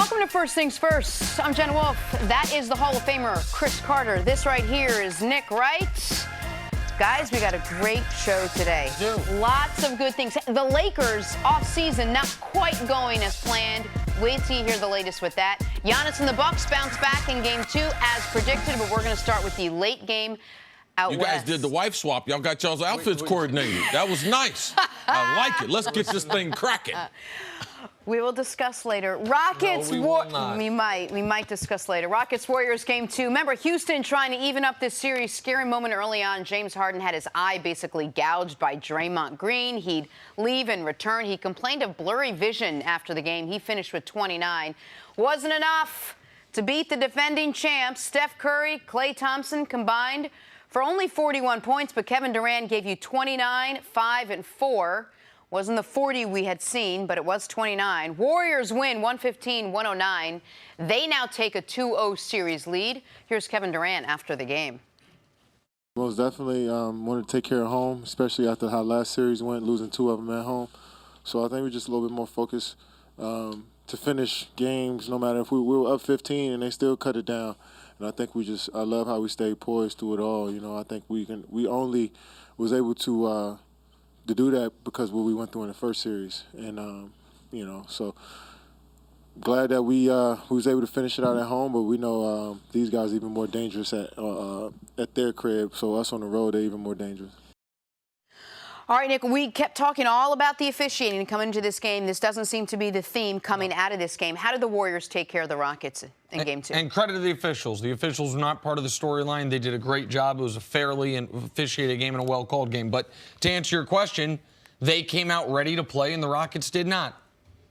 Welcome to First Things First. I'm Jenna Wolfe. That is the Hall of Famer, Cris Carter. This right here is Nick Wright. Guys, we got a great show today. Lots of good things. The Lakers off-season not quite going as planned. Wait till you hear the latest with that. Giannis and the Bucks bounce back in Game 2 as predicted, but we're going to start with the late game out west. You guys did the wife swap. Y'all got y'all's outfits coordinated. That was nice. I like it. Let's get this thing cracking. We will discuss later. Rockets, no, we might discuss later. Rockets Warriors Game 2. Remember, Houston trying to even up this series. Scary moment early on. James Harden had his eye basically gouged by Draymond Green. He'd leave and return. He complained of blurry vision after the game. He finished with 29. Wasn't enough to beat the defending champs. Steph Curry, Klay Thompson combined for only 41 points, but Kevin Durant gave you 29, 5, and 4. Wasn't the 40 we had seen, but it was 29. Warriors win 115-109. They now take a 2-0 series lead. Here's Kevin Durant after the game. Most definitely wanted to take care of home, especially after how last series went, losing 2 of them at home. So I think we're just a little bit more focused to finish games, no matter if we were up 15 and they still cut it down. And I think I love how we stayed poised through it all. You know, I think we only was able to do that because what we went through in the first series. And, you know, so glad that we was able to finish it out at home, but we know these guys are even more dangerous at their crib. So us on the road, they're even more dangerous. All right, Nick, we kept talking all about the officiating coming into this game. This doesn't seem to be the theme coming out of this game. How did the Warriors take care of the Rockets in Game 2? And credit to the officials. The officials were not part of the storyline. They did a great job. It was a fairly officiated game and a well-called game. But to answer your question, they came out ready to play, and the Rockets did not.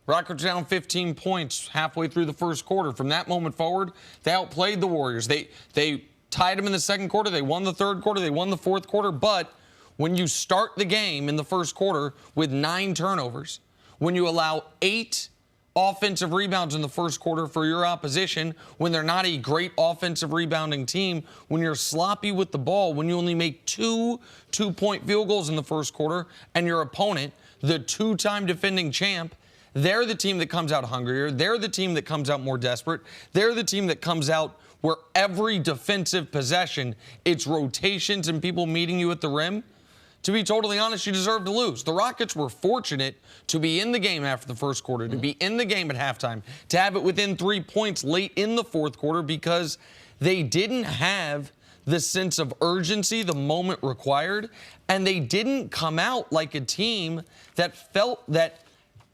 Rockets down 15 points halfway through the first quarter. From that moment forward, they outplayed the Warriors. They tied them in the second quarter. They won the third quarter. They won the fourth quarter. But when you start the game in the first quarter with 9 turnovers, when you allow 8 offensive rebounds in the first quarter for your opposition, when they're not a great offensive rebounding team, when you're sloppy with the ball, when you only make 2 two-point field goals in the first quarter, and your opponent, the 2-time defending champ, they're the team that comes out hungrier. They're the team that comes out more desperate. They're the team that comes out where every defensive possession, it's rotations and people meeting you at the rim. To be totally honest, you deserve to lose. The Rockets were fortunate to be in the game after the first quarter, to be in the game at halftime, to have it within 3 points late in the fourth quarter because they didn't have the sense of urgency the moment required, and they didn't come out like a team that felt that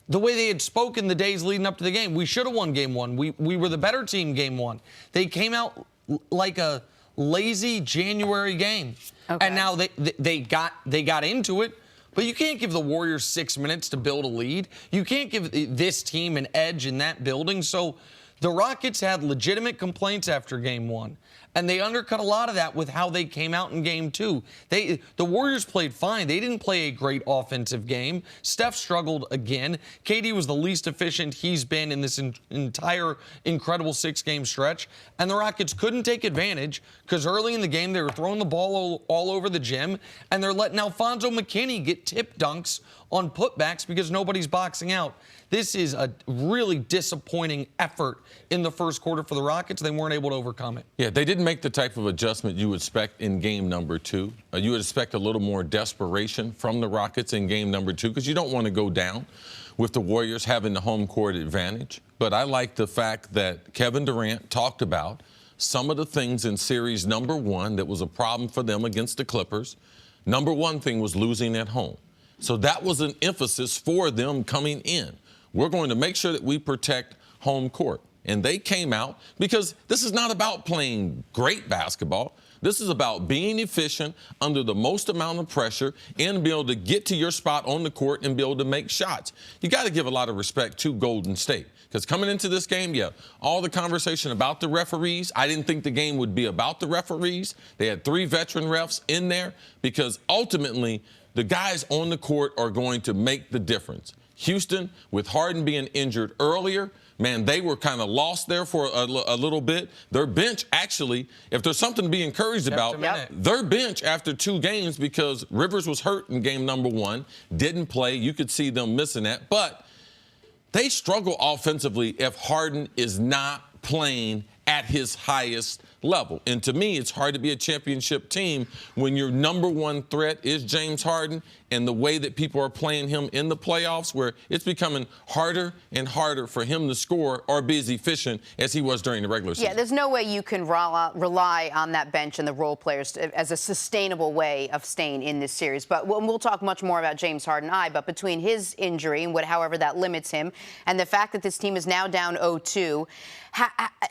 the way they had spoken the days leading up to the game. We should have won Game 1. We were the better team Game 1. They came out like a lazy January game. Okay. And now they got into it, but you can't give the Warriors 6 minutes to build a lead. You can't give this team an edge in that building. So the Rockets had legitimate complaints after Game 1, and they undercut a lot of that with how they came out in Game 2. The Warriors played fine. They didn't play a great offensive game. Steph struggled again. KD was the least efficient he's been in this entire incredible 6-game stretch, and the Rockets couldn't take advantage because early in the game they were throwing the ball all over the gym, and they're letting Alfonso McKinney get tip dunks on putbacks because nobody's boxing out. This is a really disappointing effort in the first quarter for the Rockets. They weren't able to overcome it. Yeah, they didn't make the type of adjustment you would expect in game number 2. You would expect a little more desperation from the Rockets in game number 2 because you don't want to go down with the Warriors having the home court advantage. But I like the fact that Kevin Durant talked about some of the things in series number 1 that was a problem for them against the Clippers. Number 1 thing was losing at home. So that was an emphasis for them coming in. We're going to make sure that we protect home court. And they came out because this is not about playing great basketball. This is about being efficient under the most amount of pressure and be able to get to your spot on the court and be able to make shots. You got to give a lot of respect to Golden State because coming into this game, yeah, all the conversation about the referees, I didn't think the game would be about the referees. They had 3 veteran refs in there because ultimately the guys on the court are going to make the difference. Houston, with Harden being injured earlier, man, they were kind of lost there for a little bit. Their bench, actually, if there's something to be encouraged about, their bench after 2 games, because Rivers was hurt in game number 1, didn't play. You could see them missing that. But they struggle offensively if Harden is not playing at his highest level. And to me, it's hard to be a championship team when your number one threat is James Harden, and the way that people are playing him in the playoffs, where it's becoming harder and harder for him to score or be as efficient as he was during the regular season. Yeah, there's no way you can rely on that bench and the role players as a sustainable way of staying in this series. But we'll talk much more about James Harden, but between his injury and however that limits him, and the fact that this team is now down 0-2,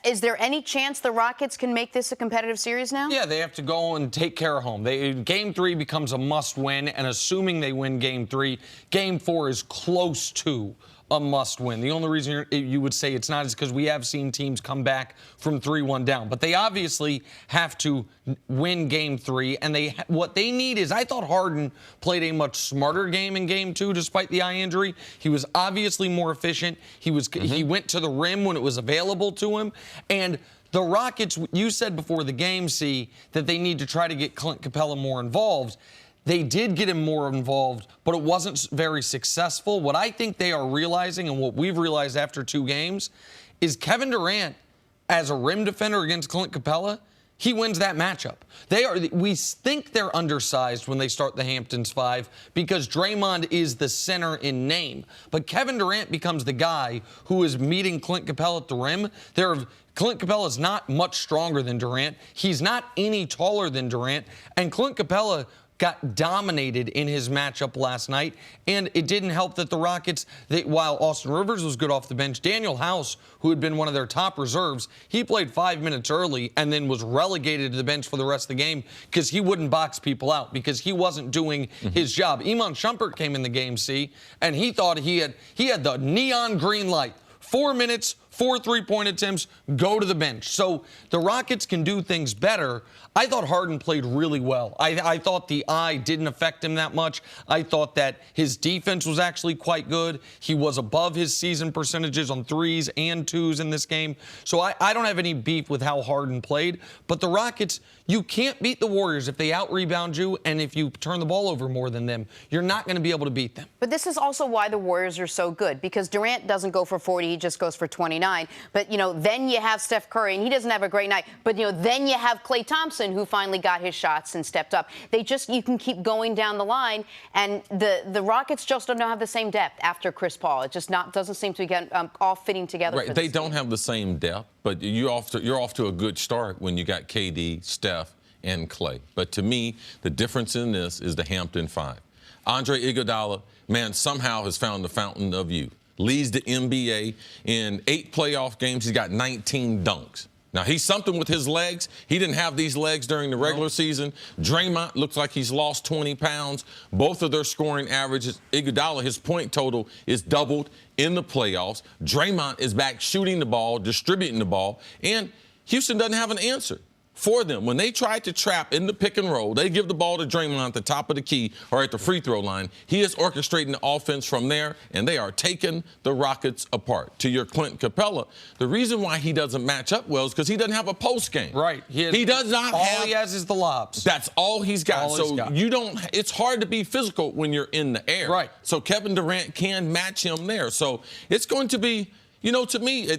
is there any chance the Rockets can make this a competitive series now? Yeah, they have to go and take care of home. Game 3 becomes a must-win, and assuming they win Game 3, Game 4 is close to a must-win. The only reason you would say it's not is because we have seen teams come back from 3-1 down. But they obviously have to win Game 3, and what they need is, I thought Harden played a much smarter game in Game 2 despite the eye injury. He was obviously more efficient. He went to the rim when it was available to him. And the Rockets, you said before the game, that they need to try to get Clint Capella more involved. They did get him more involved, but it wasn't very successful. What I think they are realizing, and what we've realized after 2 games, is Kevin Durant, as a rim defender against Clint Capella, he wins that matchup. We think they're undersized when they start the Hamptons 5 because Draymond is the center in name. But Kevin Durant becomes the guy who is meeting Clint Capella at the rim. Clint Capella is not much stronger than Durant. He's not any taller than Durant. And Clint Capella got dominated in his matchup last night, and it didn't help that the Rockets, while Austin Rivers was good off the bench, Daniel House, who had been one of their top reserves, he played 5 minutes early and then was relegated to the bench for the rest of the game because he wouldn't box people out because he wasn't doing his job. Iman Shumpert came in the game, and he thought he had the neon green light. 4 minutes, 4 3-point attempts, go to the bench. So the Rockets can do things better. I thought Harden played really well. I thought the eye didn't affect him that much. I thought that his defense was actually quite good. He was above his season percentages on 3s and 2s in this game. So I don't have any beef with how Harden played. But the Rockets, you can't beat the Warriors if they out-rebound you and if you turn the ball over more than them. You're not going to be able to beat them. But this is also why the Warriors are so good, because Durant doesn't go for 40, he just goes for 29. But, then you have Steph Curry, and he doesn't have a great night. But, then you have Klay Thompson, who finally got his shots and stepped up. You can keep going down the line, and the Rockets just don't have the same depth after Chris Paul. It just doesn't seem to get all fitting together. Right, they don't have the same depth, but you're off to a good start when you got KD, Steph, and Klay. But to me, the difference in this is the Hampton 5. Andre Iguodala, man, somehow has found the fountain of youth. Leads the NBA in 8 playoff games. He's got 19 dunks. Now, he's something with his legs. He didn't have these legs during the regular season. Draymond looks like he's lost 20 pounds. Both of their scoring averages. Iguodala, his point total is doubled in the playoffs. Draymond is back shooting the ball, distributing the ball. And Houston doesn't have an answer for them. When they try to trap in the pick and roll, they give the ball to Draymond at the top of the key or at the free throw line. He is orchestrating the offense from there, and they are taking the Rockets apart. To your Clint Capella, the reason why he doesn't match up well is because he doesn't have a post game. Right. He does not have. All he has is the lobs. That's all he's got. It's hard to be physical when you're in the air. Right. So Kevin Durant can match him there. So it's going to be, to me,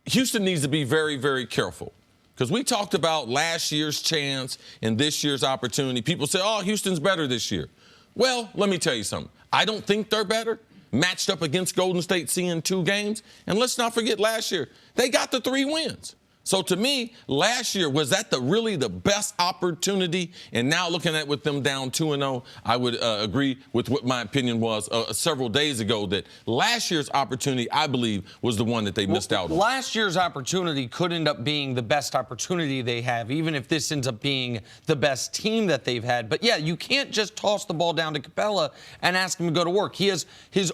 Houston needs to be very, very careful. Because we talked about last year's chance and this year's opportunity. People say, Houston's better this year. Well, let me tell you something. I don't think they're better. Matched up against Golden State, seeing 2 games. And let's not forget last year, they got the 3 wins. So to me, last year, was that really the best opportunity? And now looking at with them down 2-0, I would agree with what my opinion was several days ago, that last year's opportunity, I believe, was the one that they missed out on. Last year's opportunity could end up being the best opportunity they have, even if this ends up being the best team that they've had. But, yeah, you can't just toss the ball down to Capella and ask him to go to work. His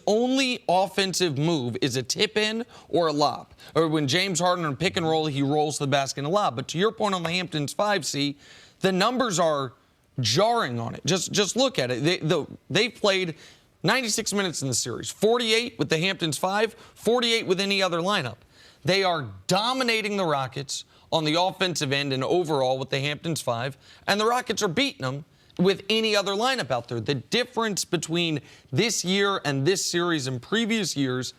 only offensive move is a tip-in or a lob. Or when James Harden on pick and roll, he rolls to the basket and a lob. But to your point on the Hamptons 5, the numbers are jarring on it. Just look at it. They played 96 minutes in the series, 48 with the Hamptons 5, 48 with any other lineup. They are dominating the Rockets on the offensive end and overall with the Hamptons 5, and the Rockets are beating them with any other lineup out there. The difference between this year and this series and previous years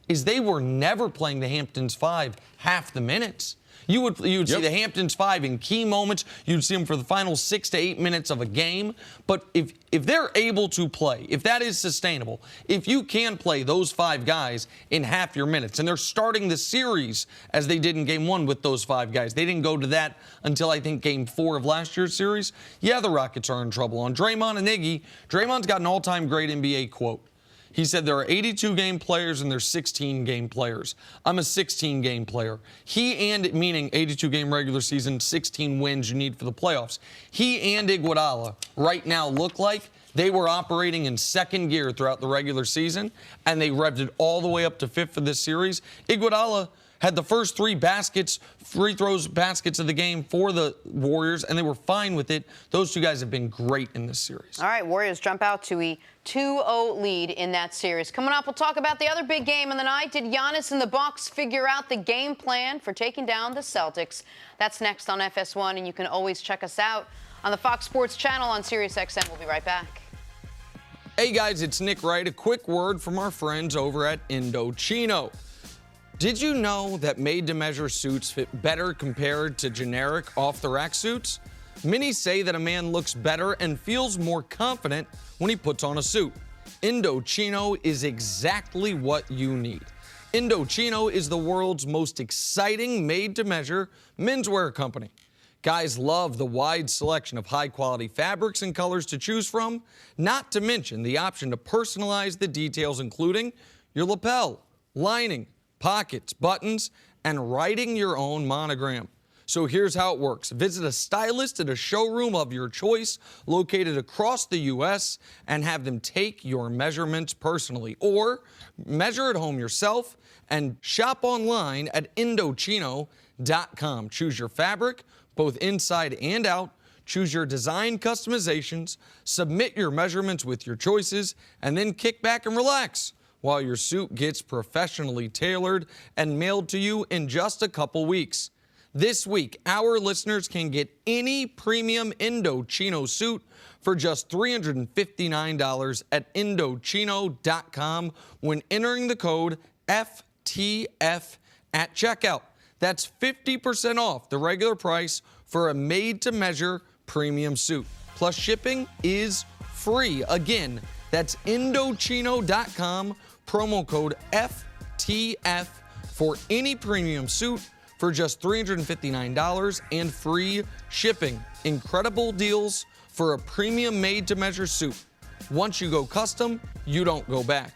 is they were never playing the Hamptons 5 half the minutes. You would see the Hamptons 5 in key moments. You'd see them for the final 6 to 8 minutes of a game. But if they're able to play, if that is sustainable, if you can play those 5 guys in half your minutes, and they're starting the series as they did in Game 1 with those 5 guys. They didn't go to that until, I think, Game 4 of last year's series. Yeah, the Rockets are in trouble. On Draymond and Iggy, Draymond's got an all-time great NBA quote. He said there are 82-game players and there's 16-game players. I'm a 16-game player. Meaning 82-game regular season, 16 wins you need for the playoffs. He and Iguodala right now look like they were operating in second gear throughout the regular season, and they revved it all the way up to fifth for this series. Iguodala had the first 3 free throws baskets of the game for the Warriors, and they were fine with it. Those 2 guys have been great in this series. All right, Warriors jump out to a 2-0 lead in that series. Coming up, we'll talk about the other big game of the night. Did Giannis and the Bucks figure out the game plan for taking down the Celtics? That's next on FS1, and you can always check us out on the Fox Sports channel on SiriusXM. We'll be right back. Hey, guys, it's Nick Wright. A quick word from our friends over at Indochino. Did you know that made-to-measure suits fit better compared to generic off-the-rack suits? Many say that a man looks better and feels more confident when he puts on a suit. Indochino is exactly what you need. Indochino is the world's most exciting made-to-measure menswear company. Guys love the wide selection of high-quality fabrics and colors to choose from, not to mention the option to personalize the details, including your lapel, lining, pockets, buttons, and writing your own monogram. So here's how it works. Visit a stylist at a showroom of your choice located across the U.S. and have them take your measurements personally. Or measure at home yourself and shop online at Indochino.com. Choose your fabric, both inside and out. Choose your design customizations. Submit your measurements with your choices, and then kick back and relax while your suit gets professionally tailored and mailed to you in just a couple weeks. This week, our listeners can get any premium Indochino suit for just $359 at Indochino.com when entering the code FTF at checkout. That's 50% off the regular price for a made-to-measure premium suit. Plus, shipping is free. Again, that's Indochino.com, promo code FTF for any premium suit for just $359 and free shipping. Incredible deals for a premium made-to-measure suit. Once you go custom, you don't go back.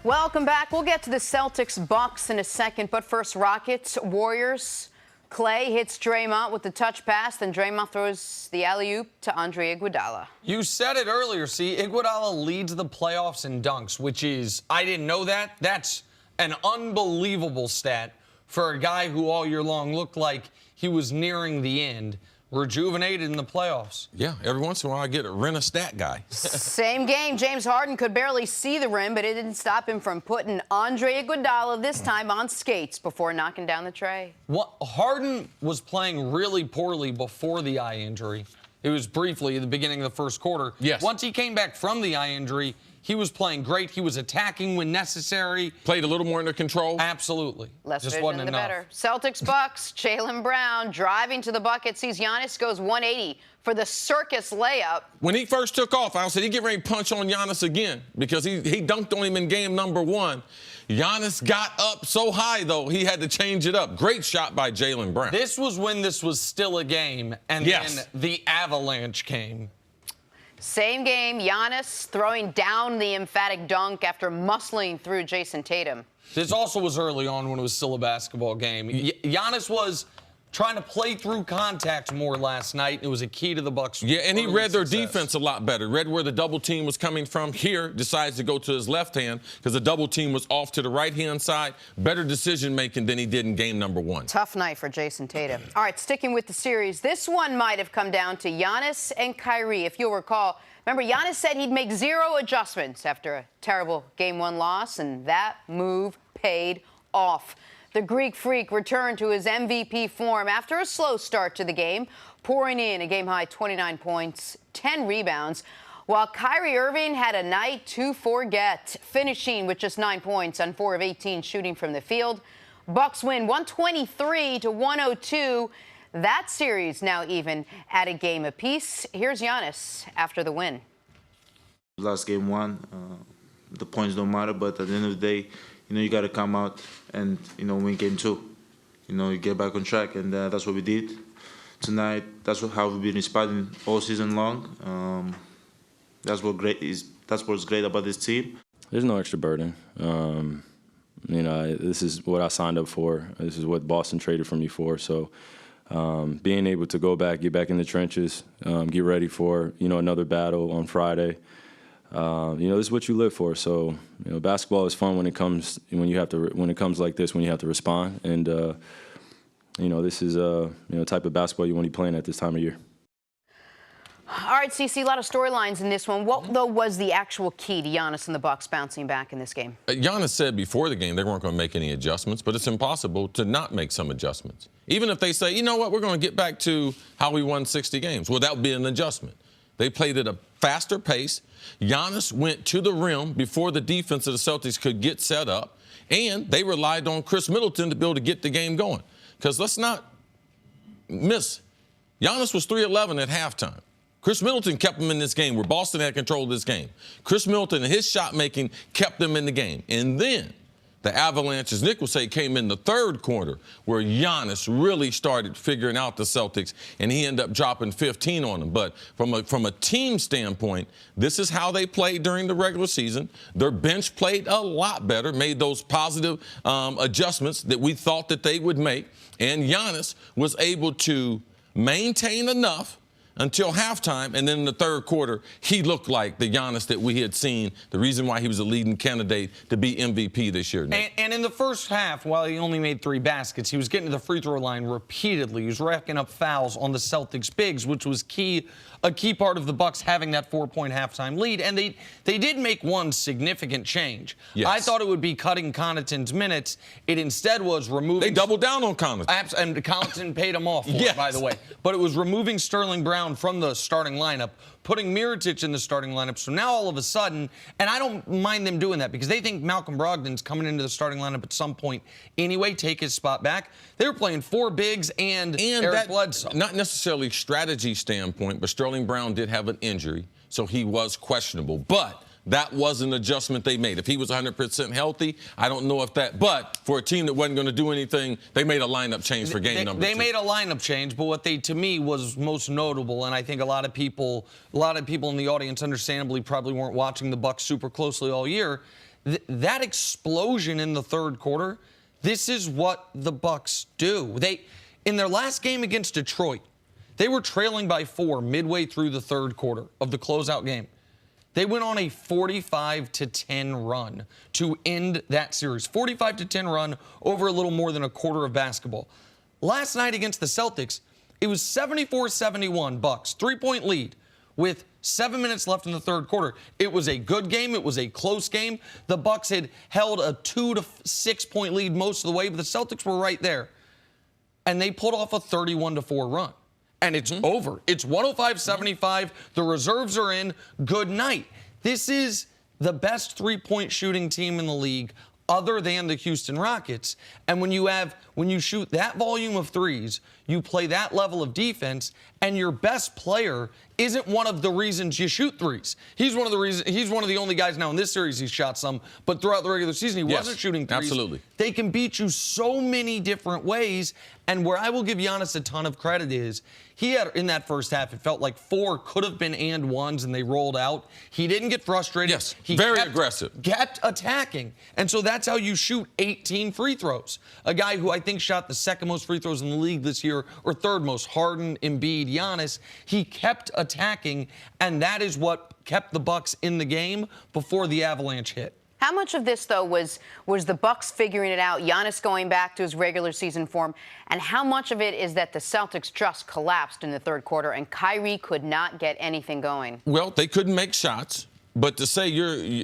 Welcome back. We'll get to the Celtics Bucks in a second, but first, Rockets, Warriors. Clay hits Draymond with the touch pass, then Draymond throws the alley-oop to Andre Iguodala. You said it earlier, see, Iguodala leads the playoffs in dunks, which is, I didn't know that. That's an unbelievable stat for a guy who all year long looked like he was nearing the end, rejuvenated in the playoffs. Yeah, every once in a while I get a stat guy. Same game. James Harden could barely see the rim, but it didn't stop him from putting Andre Iguodala this time on skates before knocking down the tray. Harden was playing really poorly before the eye injury. It was briefly at the beginning of the first quarter. Yes. Once he came back from the eye injury, he was playing great. He was attacking when necessary. Played a little more under control. Absolutely. Less Just vision, wasn't the enough. better. Celtics Bucks. Jaylen Brown driving to the bucket, sees Giannis, goes 180 for the circus layup. When he first took off, I said he get ready to punch on Giannis again because he dunked on him in game number 1. Giannis got up so high, though, he had to change it up. Great shot by Jaylen Brown. This was when this was still a game, and then the avalanche came. Same game, Giannis throwing down the emphatic dunk after muscling through Jason Tatum. This also was early on when it was still a basketball game. Giannis was trying to play through contact more last night. It was a key to the Bucks. Yeah, and he read their success. defense a lot better. Read where the double team was coming from. Here, decides to go to his left hand because the double team was off to the right-hand side. Better decision-making than he did in game number 1. Tough night for Jason Tatum. All right, sticking with the series, this one might have come down to Giannis and Kyrie. If you'll recall, remember, Giannis said he'd make 0 adjustments after a terrible Game 1 loss, and that move paid off. The Greek Freak returned to his MVP form after a slow start to the game, pouring in a game-high 29 points, 10 rebounds. While Kyrie Irving had a night to forget, finishing with just 9 points on 4 of 18 shooting from the field. Bucks win 123-102. That series now even at a game apiece. Here's Giannis after the win. Last game one, the points don't matter, but at the end of the day, you got to come out and, win game two. You get back on track, and that's what we did tonight. That's how we've been inspiring all season long. That's what's great about this team. There's no extra burden. This is what I signed up for. This is what Boston traded for me for. So being able to go back, get back in the trenches, get ready for, another battle on Friday. This is what you live for. So, basketball is fun when it comes like this, when you have to respond. And, this is type of basketball you want to be playing at this time of year. All right, CeCe, a lot of storylines in this one. What, though, was the actual key to Giannis and the Bucks bouncing back in this game? Giannis said before the game they weren't going to make any adjustments, but it's impossible to not make some adjustments. Even if they say, you know what, we're going to get back to how we won 60 games. Well, that would be an adjustment. They played at a faster pace. Giannis went to the rim before the defense of the Celtics could get set up, and they relied on Chris Middleton to be able to get the game going. Because let's not miss, Giannis was 3-11 at halftime. Chris Middleton kept them in this game where Boston had control of this game. Chris Middleton and his shot making kept them in the game. And then the Avalanche, as Nick would say, came in the third quarter where Giannis really started figuring out the Celtics, and he ended up dropping 15 on them. But from a team standpoint, this is how they played during the regular season. Their bench played a lot better, made those positive adjustments that we thought that they would make. And Giannis was able to maintain enough until halftime, and then in the third quarter, he looked like the Giannis that we had seen, the reason why he was a leading candidate to be MVP this year. And in the first half, while he only made 3 baskets, he was getting to the free throw line repeatedly. He was racking up fouls on the Celtics bigs, which was a key part of the Bucks having that 4-point halftime lead. And they did make one significant change. Yes. I thought it would be cutting Connaughton's minutes. It instead was removing. They doubled down on Connaughton. And Connaughton paid him off for Yes. it, by the way. But it was removing Sterling Brown from the starting lineup, putting Mirotic in the starting lineup. So now all of a sudden, and I don't mind them doing that because they think Malcolm Brogdon's coming into the starting lineup at some point anyway, take his spot back. They were playing 4 bigs and Eric Bledsoe. Not necessarily strategy standpoint, but Sterling Brown did have an injury, so he was questionable. But that was an adjustment they made. If he was 100% healthy, I don't know if that. But for a team that wasn't going to do anything, they made a lineup change for game number 2. They made a lineup change, but what to me, was most notable, and I think a lot of people in the audience, understandably, probably weren't watching the Bucks super closely all year. That explosion in the third quarter, this is what the Bucks do. In their last game against Detroit, they were trailing by 4 midway through the third quarter of the closeout game. They went on a 45-10 run to end that series. 45-10 run over a little more than a quarter of basketball. Last night against the Celtics, it was 74-71 Bucks, 3-point lead with 7 minutes left in the third quarter. It was a good game. It was a close game. The Bucks had held a 2 to 6 point lead most of the way, but the Celtics were right there. And they pulled off a 31-4 run. And it's over. It's 105-75. The reserves are in. Good night. This is the best 3-point shooting team in the league other than the Houston Rockets. And when you shoot that volume of threes, you play that level of defense, and your best player isn't one of the reasons you shoot threes. He's one of the only guys now in this series he's shot some, but throughout the regular season he wasn't shooting threes. Absolutely. They can beat you so many different ways, and where I will give Giannis a ton of credit is he had, in that first half, it felt like 4 could have been and ones, and they rolled out. He didn't get frustrated. Yes, he very aggressive. Kept attacking, and so that's how you shoot 18 free throws. A guy who I think shot the second most free throws in the league this year, or third most, Harden, Embiid, Giannis. He kept attacking, and that is what kept the Bucks in the game before the Avalanche hit. How much of this, though, was the Bucks figuring it out, Giannis going back to his regular season form, and how much of it is that the Celtics just collapsed in the third quarter and Kyrie could not get anything going? Well, they couldn't make shots. But to say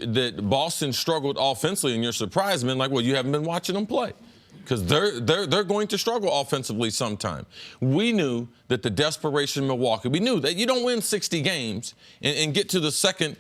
that Boston struggled offensively and you're surprised, man, like, well, you haven't been watching them play. because they're going to struggle offensively sometime. We knew that the desperation in Milwaukee, we knew that you don't win 60 games and get to the second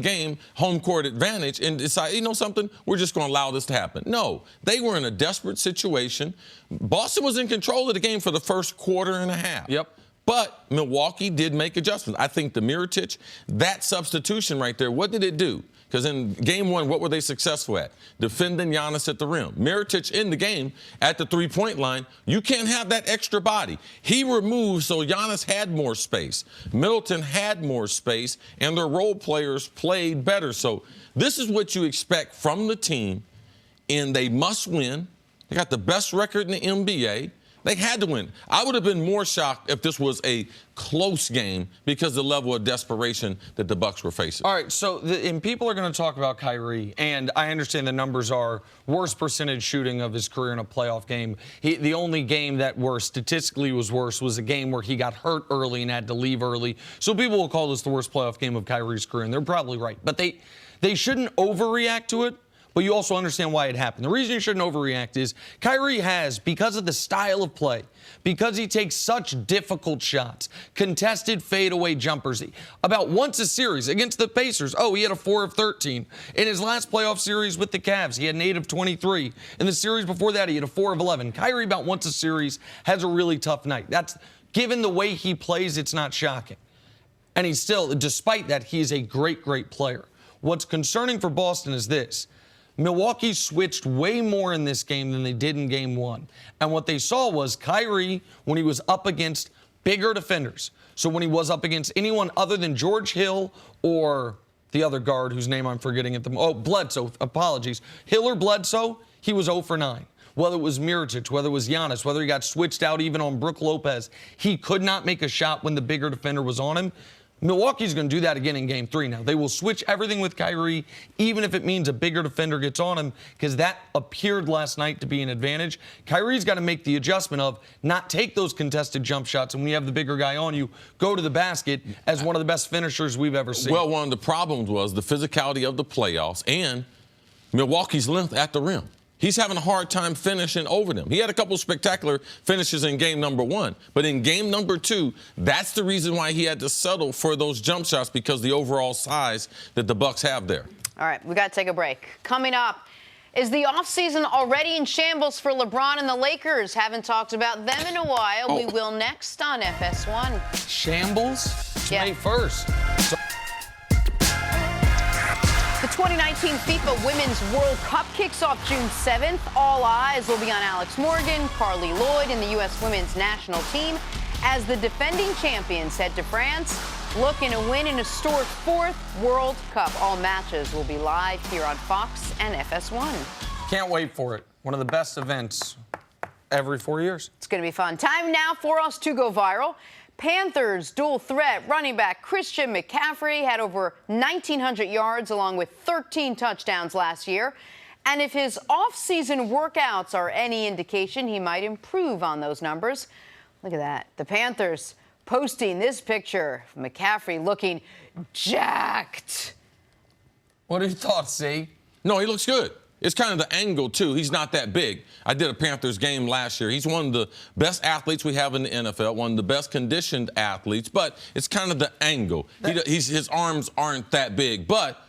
game, home court advantage, and decide, you know something, we're just going to allow this to happen. No, they were in a desperate situation. Boston was in control of the game for the first quarter and a half. Yep. But Milwaukee did make adjustments. I think the Mirotic, that substitution right there, what did it do? Because in game one, what were they successful at? Defending Giannis at the rim. Mirotic in the game at the three-point line, you can't have that extra body. He removed so Giannis had more space. Middleton had more space, and their role players played better. So this is what you expect from the team, and they must win. They got the best record in the NBA. They had to win. I would have been more shocked if this was a close game because of the level of desperation that the Bucks were facing. All right, so and people are going to talk about Kyrie, and I understand the numbers are worst percentage shooting of his career in a playoff game. The only game that statistically was worse was a game where he got hurt early and had to leave early. So people will call this the worst playoff game of Kyrie's career, and they're probably right. But they shouldn't overreact to it. But you also understand why it happened. The reason you shouldn't overreact is Kyrie has, because of the style of play, because he takes such difficult shots, contested fadeaway jumpers, about once a series against the Pacers. Oh, he had a 4 of 13. In his last playoff series with the Cavs, he had an 8 of 23. In the series before that, he had a 4 of 11. Kyrie, about once a series, has a really tough night. That's, given the way he plays, it's not shocking. And he's still, despite that, he's a great, great player. What's concerning for Boston is this. Milwaukee switched way more in this game than they did in game one. And what they saw was Kyrie, when he was up against bigger defenders, so when he was up against anyone other than George Hill or the other guard whose name I'm forgetting at the moment, Bledsoe, apologies. Hill or Bledsoe, he was 0 for 9. Whether it was Mirotic, whether it was Giannis, whether he got switched out even on Brook Lopez, he could not make a shot when the bigger defender was on him. Milwaukee's going to do that again in Game 3 now. They will switch everything with Kyrie, even if it means a bigger defender gets on him, because that appeared last night to be an advantage. Kyrie's got to make the adjustment of not take those contested jump shots, and when you have the bigger guy on you, go to the basket as one of the best finishers we've ever seen. Well, one of the problems was the physicality of the playoffs and Milwaukee's length at the rim. He's having a hard time finishing over them. He had a couple spectacular finishes in game number 1. But in game number 2, that's the reason why he had to settle for those jump shots, because the overall size that the Bucks have there. All right, we got to take a break. Coming up, is the offseason already in shambles for LeBron and the Lakers? Haven't talked about them in a while. We will next on FS1. Shambles? It's Yeah. May 1st. The 2019 FIFA Women's World Cup kicks off June 7th. All eyes will be on Alex Morgan, Carly Lloyd, and the U.S. women's national team as the defending champions head to France, looking to win an historic 4th World Cup. All matches will be live here on Fox and FS1. Can't wait for it. One of the best events every 4 years. It's going to be fun. Time now for us to go viral. Panthers dual threat running back Christian McCaffrey had over 1,900 yards along with 13 touchdowns last year. And if his off-season workouts are any indication, he might improve on those numbers. Look at that. The Panthers posting this picture of McCaffrey looking jacked. What are your thoughts, C? No, he looks good. It's kind of the angle, too. He's not that big. I did a Panthers game last year. He's one of the best athletes we have in the NFL, one of the best conditioned athletes, but it's kind of the angle. His arms aren't that big, but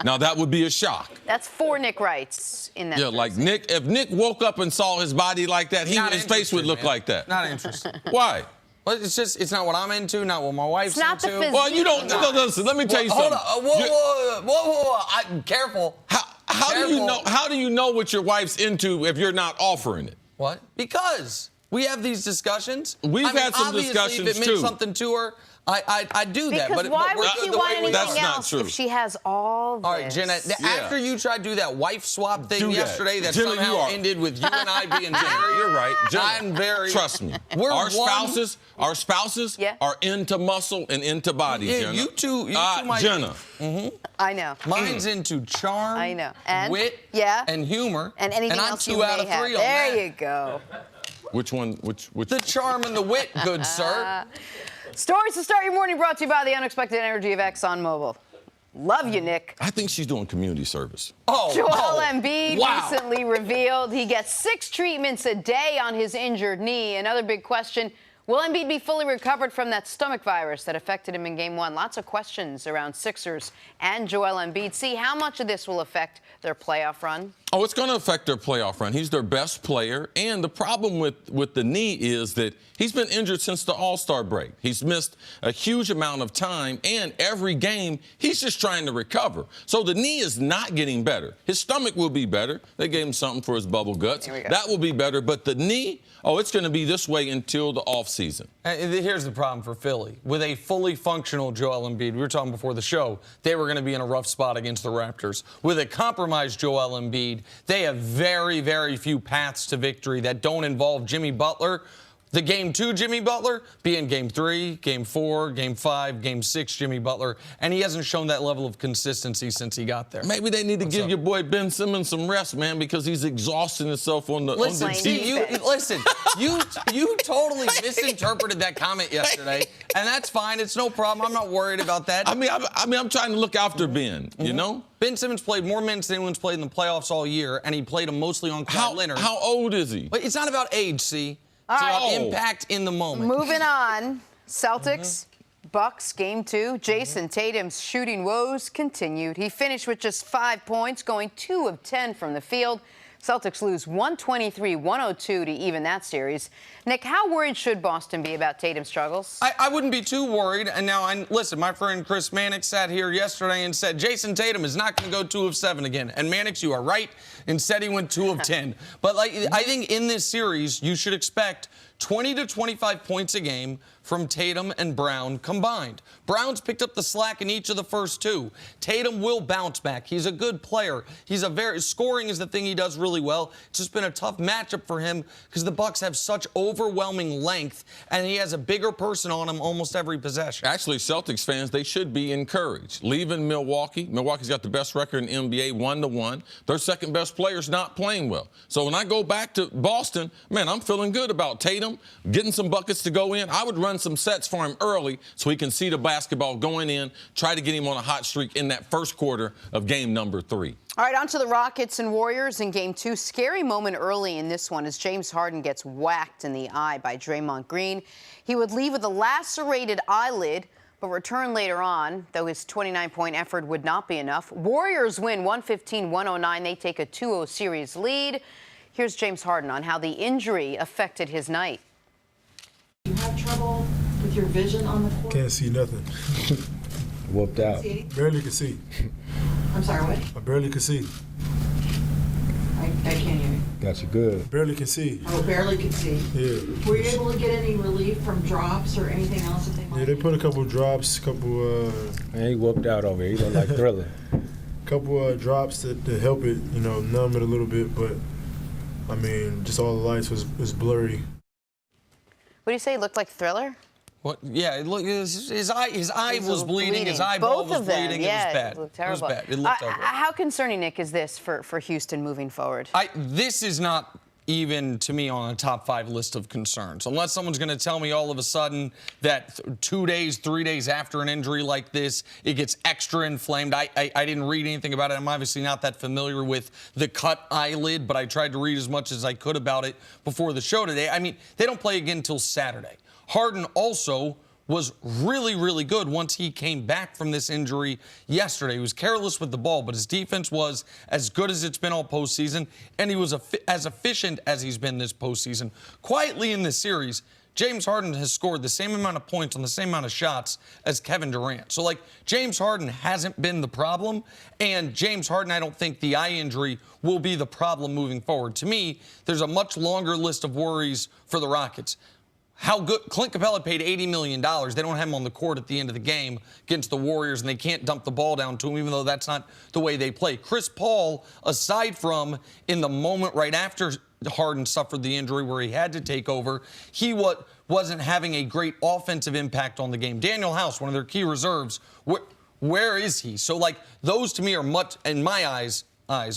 now that would be a shock. That's 4 Nick Wrights in that. Yeah, like Nick, if Nick woke up and saw his body like that, his face would look like that. Not interested. Why? Well, it's not what I'm into, not what my wife's It's not the into. physique. Well, you don't. No, listen, let me tell you something. Hold on. Whoa. Careful. How do you know? How do you know what your wife's into if you're not offering it? What? Because we have these discussions. We've had some obviously, discussions, if it meant too. something to her, I do that. Because why would she want anything That's not else true. if she has all this? All right, Jenna, after you tried to do that wife swap thing yesterday that Jenna, somehow ended with you and I being married. You're right. Jenna, I'm very... Trust me. We're our spouses are into muscle and into body, Yeah, Jenna. you two might Jenna. I know. Mine's into charm, I know. And wit, and humor. And anything I'm else 2 you out may of 3 have. on There that. you go. Which one? Which? The charm and the wit, good sir. Stories to start your morning brought to you by the unexpected energy of ExxonMobil. Love you, Nick. I think she's doing community service. Joel Embiid wow. recently revealed he gets 6 treatments a day on his injured knee. Another big question, will Embiid be fully recovered from that stomach virus that affected him in Game 1? Lots of questions around Sixers and Joel Embiid. See how much of this will affect their playoff run. Oh, it's going to affect their playoff run. He's their best player. And the problem with the knee is that he's been injured since the All-Star break. He's missed a huge amount of time, and every game he's just trying to recover. So the knee is not getting better. His stomach will be better. They gave him something for his bubble guts. That will be better. But the knee, it's going to be this way until the offseason. Here's the problem for Philly. With a fully functional Joel Embiid, we were talking before the show, they were going to be in a rough spot against the Raptors. With a compromised Joel Embiid, they have very, very few paths to victory that don't involve Jimmy Butler. The Game 2 Jimmy Butler being Game 3, Game 4, Game 5, Game 6 Jimmy Butler, and he hasn't shown that level of consistency since he got there. Maybe they need to give your boy Ben Simmons some rest, man, because he's exhausting himself on the Listen, you totally misinterpreted that comment yesterday, and that's fine. It's no problem. I'm not worried about that. I mean, I'm trying to look after Ben, you know? Ben Simmons played more minutes than anyone's played in the playoffs all year, and he played them mostly on Kawhi Leonard. How old is he? But it's not about age, see? It's about impact in the moment. Moving on, Celtics, Bucks, Game 2. Jason Tatum's shooting woes continued. He finished with just 5 points, going 2 of 10 from the field. Celtics lose 123-102 to even that series. Nick, how worried should Boston be about Tatum's struggles? I wouldn't be too worried. And now, listen, my friend Chris Mannix sat here yesterday and said Jason Tatum is not going to go 2 of 7 again. And Mannix, you are right, and said he went 2 of 10. But I think in this series, you should expect 20 to 25 points a game from Tatum and Brown combined. Brown's picked up the slack in each of the first 2. Tatum will bounce back. He's a good player. Scoring is the thing he does really well. It's just been a tough matchup for him because the Bucks have such overwhelming length, and he has a bigger person on him almost every possession. Actually, Celtics fans, they should be encouraged. Leaving Milwaukee's got the best record in NBA, 1-1. Their second best player's not playing well. So when I go back to Boston, man, I'm feeling good about Tatum getting some buckets to go in. I would run some sets for him early so he can see the basketball going in, try to get him on a hot streak in that first quarter of game number 3. All right, on to the Rockets and Warriors in Game 2. Scary moment early in this one as James Harden gets whacked in the eye by Draymond Green. He would leave with a lacerated eyelid, but return later on, though his 29-point effort would not be enough. Warriors win 115-109. They take a 2-0 series lead. Here's James Harden on how the injury affected his night. You have trouble with your vision on the court? Can't see nothing. Whooped out. Barely could see. I'm sorry, what? I barely could see. I can't hear you. Got you good. Barely could see. Oh, barely could see. Yeah. Were you able to get any relief from drops or anything else that they might? Yeah, they put a couple drops, Man, he whooped out over here. He looked like Thriller. couple drops to help it, numb it a little bit. But I mean, just all the lights was blurry. What do you say? He looked like Thriller? What? Yeah, his eye was bleeding. His eyeball was bleeding. Yeah, it was bad. It looked terrible. It was bad. It looked ugly. How concerning, Nick, is this for Houston moving forward? This is not even, to me, on a top 5 list of concerns. Unless someone's going to tell me all of a sudden that 2 days, 3 days after an injury like this, it gets extra inflamed. I didn't read anything about it. I'm obviously not that familiar with the cut eyelid, but I tried to read as much as I could about it before the show today. I mean, they don't play again until Saturday. Harden also was really, really good once he came back from this injury yesterday. He was careless with the ball, but his defense was as good as it's been all postseason, and he was as efficient as he's been this postseason. Quietly in this series, James Harden has scored the same amount of points on the same amount of shots as Kevin Durant. So, James Harden hasn't been the problem, and James Harden, I don't think the eye injury will be the problem moving forward. To me, there's a much longer list of worries for the Rockets. How good Clint Capella paid $80 million. They don't have him on the court at the end of the game against the Warriors, and they can't dump the ball down to him, even though that's not the way they play. Chris Paul, aside from in the moment right after Harden suffered the injury where he had to take over, he wasn't having a great offensive impact on the game. Daniel House, one of their key reserves, where is he? So, those to me are much, in my eyes,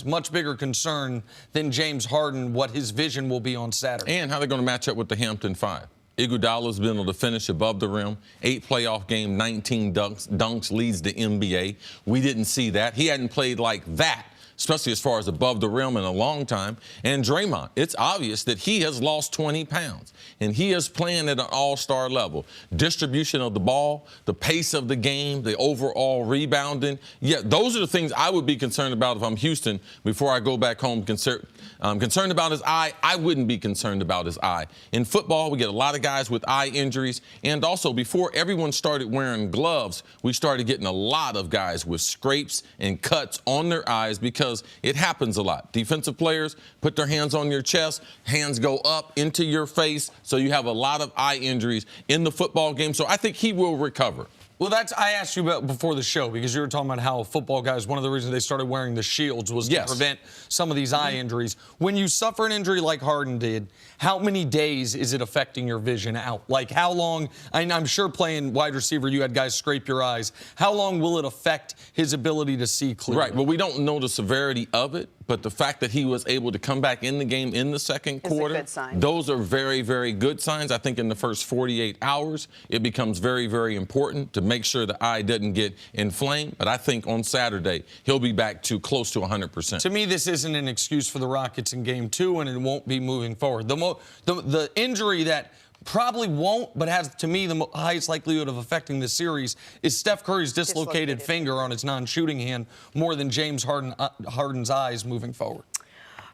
much bigger concern than James Harden, what his vision will be on Saturday. And how they're going to match up with the Hampton 5. Iguodala's been able to finish above the rim. 8 playoff game, 19 dunks, leads the NBA. We didn't see that. He hadn't played like that, especially as far as above the rim in a long time. And Draymond, it's obvious that he has lost 20 pounds, and he is playing at an all-star level. Distribution of the ball, the pace of the game, the overall rebounding. Yeah, those are the things I would be concerned about if I'm Houston before I go back home. Concerned about his eye. I wouldn't be concerned about his eye. In football, we get a lot of guys with eye injuries. And also, before everyone started wearing gloves, we started getting a lot of guys with scrapes and cuts on their eyes because it happens a lot. Defensive players put their hands on your chest, hands go up into your face, so you have a lot of eye injuries in the football game. So I think he will recover. Well, I asked you about before the show because you were talking about how football guys, one of the reasons they started wearing the shields was to prevent some of these eye injuries. When you suffer an injury like Harden did, how many days is it affecting your vision out? Like how long? I'm sure playing wide receiver, you had guys scrape your eyes. How long will it affect his ability to see clearly? Right. Well, we don't know the severity of it, but the fact that he was able to come back in the game in the second quarter, a good sign. Those are very, very good signs. I think in the first 48 hours, it becomes very, very important to make sure the eye doesn't get inflamed. But I think on Saturday, he'll be back to close to 100%. To me, this isn't an excuse for the Rockets in Game 2, and it won't be moving forward. The injury that probably won't, but has, to me, the highest likelihood of affecting the series is Steph Curry's dislocated finger on his non-shooting hand more than James Harden's eyes moving forward.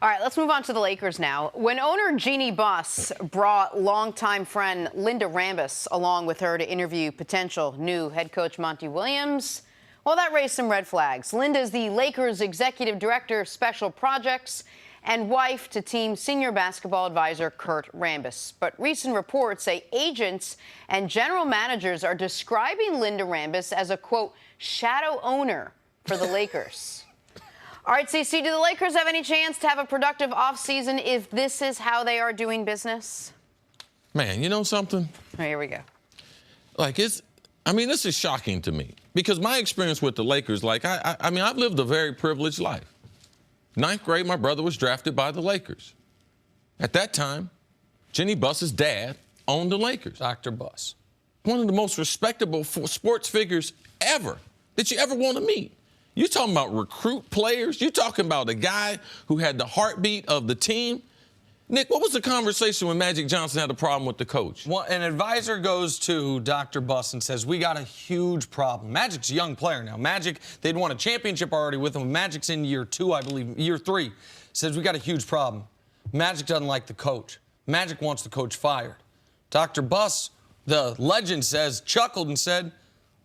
All right, let's move on to the Lakers now. When owner Jeannie Buss brought longtime friend Linda Rambis along with her to interview potential new head coach Monty Williams, well, that raised some red flags. Linda is the Lakers executive director of special projects and wife to team senior basketball advisor Kurt Rambis. But recent reports say agents and general managers are describing Linda Rambis as a, quote, shadow owner for the Lakers. All right, CC, do the Lakers have any chance to have a productive offseason if this is how they are doing business? Man, you know something? Oh, here we go. This is shocking to me because my experience with the Lakers, I've lived a very privileged life. 9th grade, my brother was drafted by the Lakers. At that time, Jeannie Buss's dad owned the Lakers. Dr. Buss. One of the most respectable sports figures ever that you ever want to meet. You're talking about recruit players. You're talking about a guy who had the heartbeat of the team. Nick, what was the conversation when Magic Johnson had a problem with the coach? Well, an advisor goes to Dr. Buss and says, we got a huge problem. Magic's a young player now. Magic, they'd won a championship already with him. Magic's in year 2, I believe, year 3. Says, we got a huge problem. Magic doesn't like the coach. Magic wants the coach fired. Dr. Buss, the legend says, chuckled and said,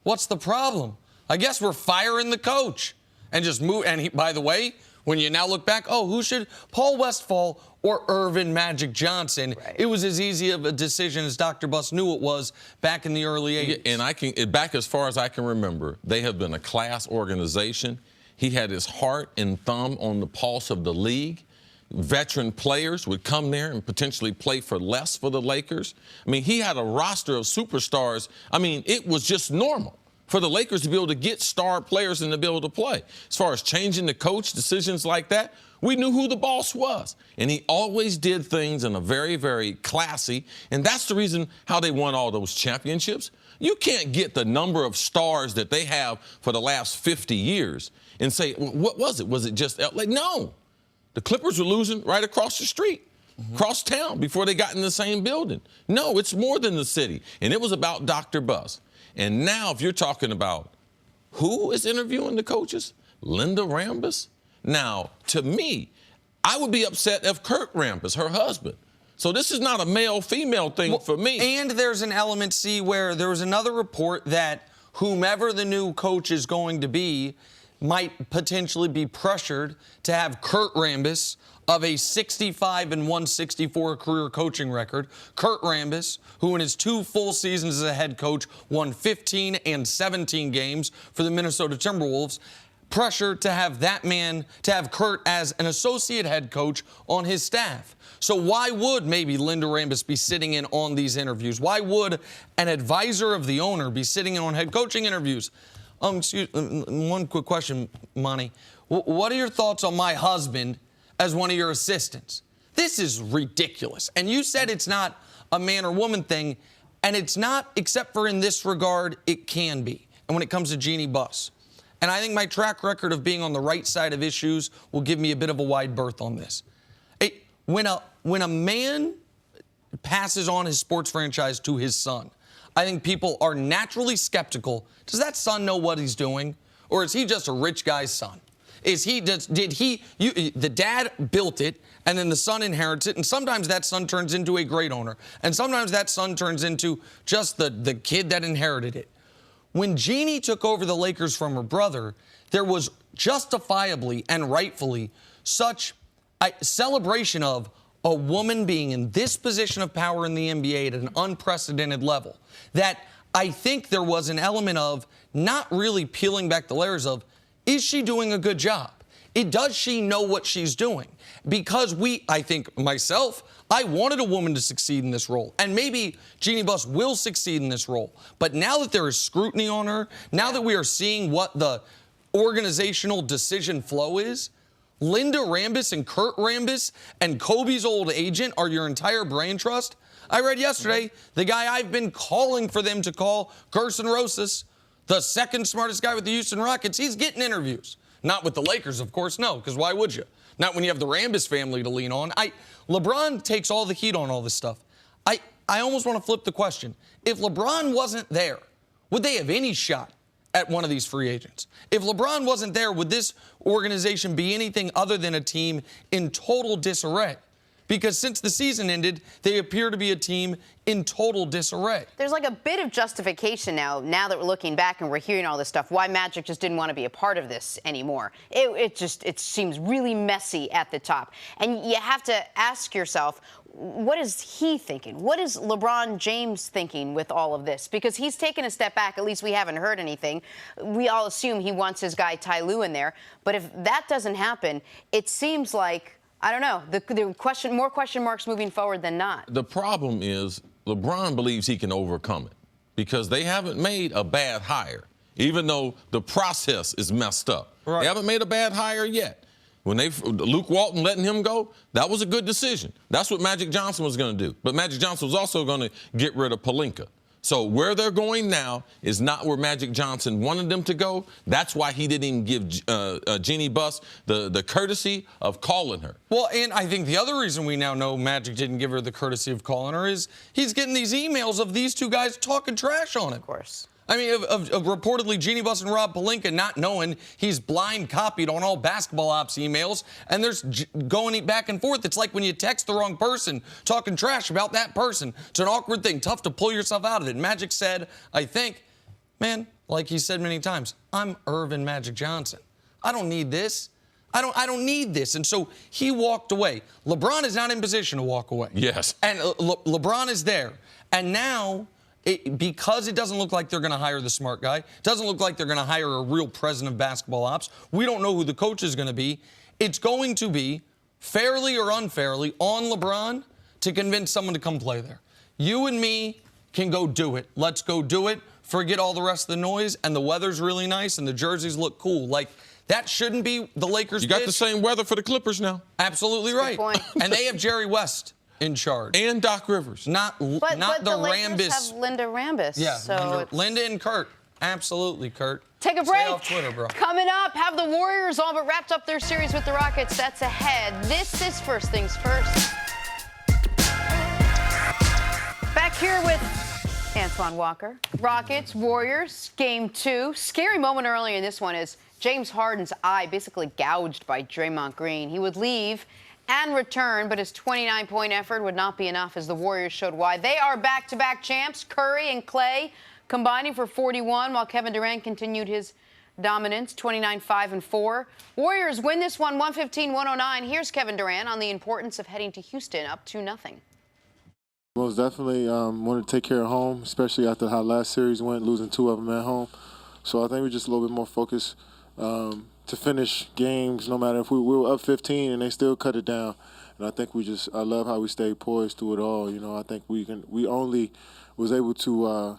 what's the problem? I guess we're firing the coach. And just move. And by the way, when you now look back, who should Paul Westphal or Irvin Magic Johnson? Right. It was as easy of a decision as Dr. Buss knew it was back in the early 80s. Yeah, and back as far as I can remember, they have been a class organization. He had his heart and thumb on the pulse of the league. Veteran players would come there and potentially play for less for the Lakers. He had a roster of superstars. It was just normal for the Lakers to be able to get star players and to be able to play. As far as changing the coach, decisions like that, we knew who the boss was. And he always did things in a very, very classy, and that's the reason how they won all those championships. You can't get the number of stars that they have for the last 50 years and say, what was it? Was it just LA? No. The Clippers were losing right across the street, across town, before they got in the same building. No, it's more than the city. And it was about Dr. Buss. And now if you're talking about who is interviewing the coaches, Linda Rambis. Now, to me, I would be upset if Kurt Rambis, her husband. So this is not a male-female thing for me. And there's an element, C, where there was another report that whomever the new coach is going to be might potentially be pressured to have Kurt Rambis of a 65-164 career coaching record. Kurt Rambis, who in his 2 full seasons as a head coach won 15 and 17 games for the Minnesota Timberwolves, pressure to have that man, to have Kurt as an associate head coach on his staff. So why would maybe Linda Rambis be sitting in on these interviews? Why would an advisor of the owner be sitting in on head coaching interviews? One quick question, Monty. What are your thoughts on my husband as one of your assistants? This is ridiculous. And you said it's not a man or woman thing, and it's not, except for in this regard, it can be. And when it comes to Jeannie Buss. And I think my track record of being on the right side of issues will give me a bit of a wide berth on this. When a man passes on his sports franchise to his son, I think people are naturally skeptical. Does that son know what he's doing? Or is he just a rich guy's son? The dad built it, and then the son inherits it, and sometimes that son turns into a great owner, and sometimes that son turns into just the kid that inherited it. When Jeannie took over the Lakers from her brother, there was justifiably and rightfully such a celebration of a woman being in this position of power in the NBA at an unprecedented level that I think there was an element of not really peeling back the layers of, is she doing a good job? Does she know what she's doing? Because I think myself, I wanted a woman to succeed in this role. And maybe Jeannie Buss will succeed in this role. But now that there is scrutiny on her, now that we are seeing what the organizational decision flow is, Linda Rambis and Kurt Rambis and Kobe's old agent are your entire brain trust. I read yesterday, the guy I've been calling for them to call, Gerson Rosas, the second smartest guy with the Houston Rockets, he's getting interviews. Not with the Lakers, of course, no, because why would you? Not when you have the Rambis family to lean on. LeBron takes all the heat on all this stuff. I almost want to flip the question. If LeBron wasn't there, would they have any shot at one of these free agents? If LeBron wasn't there, would this organization be anything other than a team in total disarray? Because since the season ended, they appear to be a team in total disarray. There's like a bit of justification now that we're looking back and we're hearing all this stuff, why Magic just didn't want to be a part of this anymore. It seems really messy at the top. And you have to ask yourself, what is he thinking? What is LeBron James thinking with all of this? Because he's taken a step back. At least we haven't heard anything. We all assume he wants his guy Ty Lue in there. But if that doesn't happen, it seems like, I don't know, more question marks moving forward than not. The problem is LeBron believes he can overcome it because they haven't made a bad hire, even though the process is messed up. Right. They haven't made a bad hire yet. When Luke Walton letting him go, that was a good decision. That's what Magic Johnson was going to do. But Magic Johnson was also going to get rid of Pelinka. So where they're going now is not where Magic Johnson wanted them to go. That's why he didn't even give Jeannie Buss the courtesy of calling her. Well, and I think the other reason we now know Magic didn't give her the courtesy of calling her is he's getting these emails of these two guys talking trash on him. Of course. I mean, of reportedly Jeannie Buss and Rob Pelinka not knowing he's blind copied on all basketball ops emails, and there's going back and forth. It's like when you text the wrong person, talking trash about that person. It's an awkward thing, tough to pull yourself out of it. Magic said, I think, man, like he said many times, I'm Irvin Magic Johnson. I don't need this. I don't need this. And so he walked away. LeBron is not in position to walk away. Yes. And LeBron is there. And now, because it doesn't look like they're going to hire the smart guy, doesn't look like they're going to hire a real president of basketball ops, we don't know who the coach is going to be. It's going to be, fairly or unfairly, on LeBron to convince someone to come play there. You and me can go do it. Let's go do it. Forget all the rest of the noise, and the weather's really nice, and the jerseys look cool. Like, that shouldn't be the Lakers' You got pitch. the same weather for the Clippers now. Absolutely right. Good point. And they have Jerry West in charge. And Doc Rivers. But the the Lakers Rambis. have Linda Rambis. Yeah, so Linda and Kurt. Absolutely, Kurt. Take a Stay break. off Twitter, bro. Coming up, have the Warriors all but wrapped up their series with the Rockets. That's ahead. This is First Things First. Back here with Antoine Walker. Rockets, Warriors, Game 2. Scary moment earlier in this one is James Harden's eye basically gouged by Draymond Green. He would leave and return, but his 29-point effort would not be enough as the Warriors showed why. They are back-to-back champs. Curry and Clay combining for 41, while Kevin Durant continued his dominance, 29-5-4. Warriors win this one, 115-109. Here's Kevin Durant on the importance of heading to Houston up 2-0. Most definitely wanted to take care of home, especially after how last series went, losing 2 of them at home. So I think we're just a little bit more focused to finish games, no matter if we were up 15 and they still cut it down. And I think I love how we stayed poised through it all. You know, I think we only was able to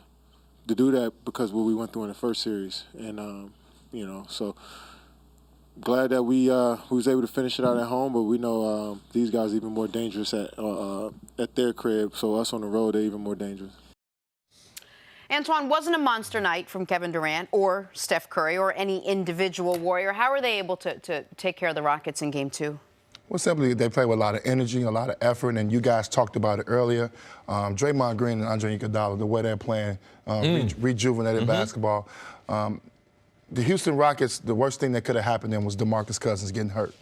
do that because of what we went through in the first series. And, you know, so glad that we was able to finish it out at home, but we know these guys are even more dangerous at their crib. So us on the road, they're even more dangerous. Antoine, wasn't a monster night from Kevin Durant or Steph Curry or any individual Warrior. How are they able to take care of the Rockets in Game 2? Well, simply they play with a lot of energy, a lot of effort, and you guys talked about it earlier. Draymond Green and Andre Iguodala, the way they're playing rejuvenated basketball. The Houston Rockets, the worst thing that could have happened to them was DeMarcus Cousins getting hurt,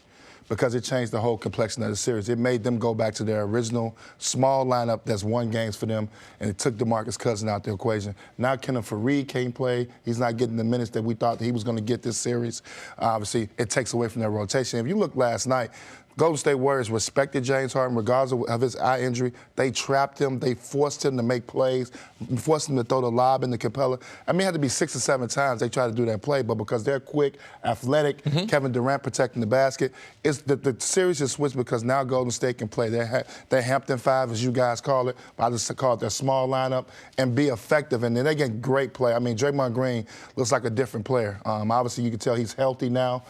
because it changed the whole complexion of the series. It made them go back to their original small lineup that's won games for them, and it took DeMarcus Cousins out the equation. Now Kenneth Faried can't play. He's not getting the minutes that we thought that he was going to get this series. Obviously, it takes away from their rotation. If you look last night, Golden State Warriors respected James Harden regardless of his eye injury. They trapped him. They forced him to make plays, forced him to throw the lob in the Capella. I mean, it had to be 6 or 7 times they tried to do that play, but because they're quick, athletic, Kevin Durant protecting the basket, the series has switched because now Golden State can play their Hampton Five, as you guys call it. I just call it their small lineup, and be effective. And then they get great play. I mean, Draymond Green looks like a different player. Obviously, you can tell he's healthy now.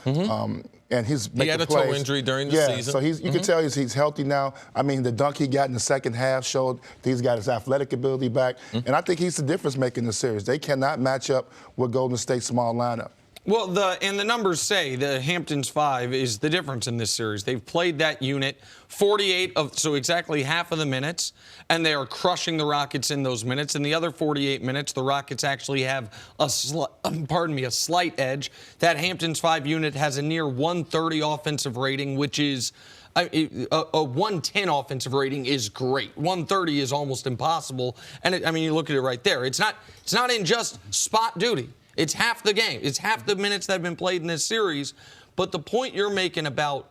And he's making He had a plays. toe injury during the season. So you can tell he's healthy now. I mean, the dunk he got in the second half showed that he's got his athletic ability back. And I think he's the difference maker in the series. They cannot match up with Golden State's small lineup. Well, the numbers say the Hamptons Five is the difference in this series. They've played that unit 48 of, so exactly half of the minutes, and they are crushing the Rockets in those minutes. In the other 48 minutes, the Rockets actually have a slight edge. That Hamptons Five unit has a near 130 offensive rating, which is a 110 offensive rating is great. 130 is almost impossible. And I mean, you look at it right there. It's not in just spot duty. It's half the game. It's half the minutes that have been played in this series. But the point you're making about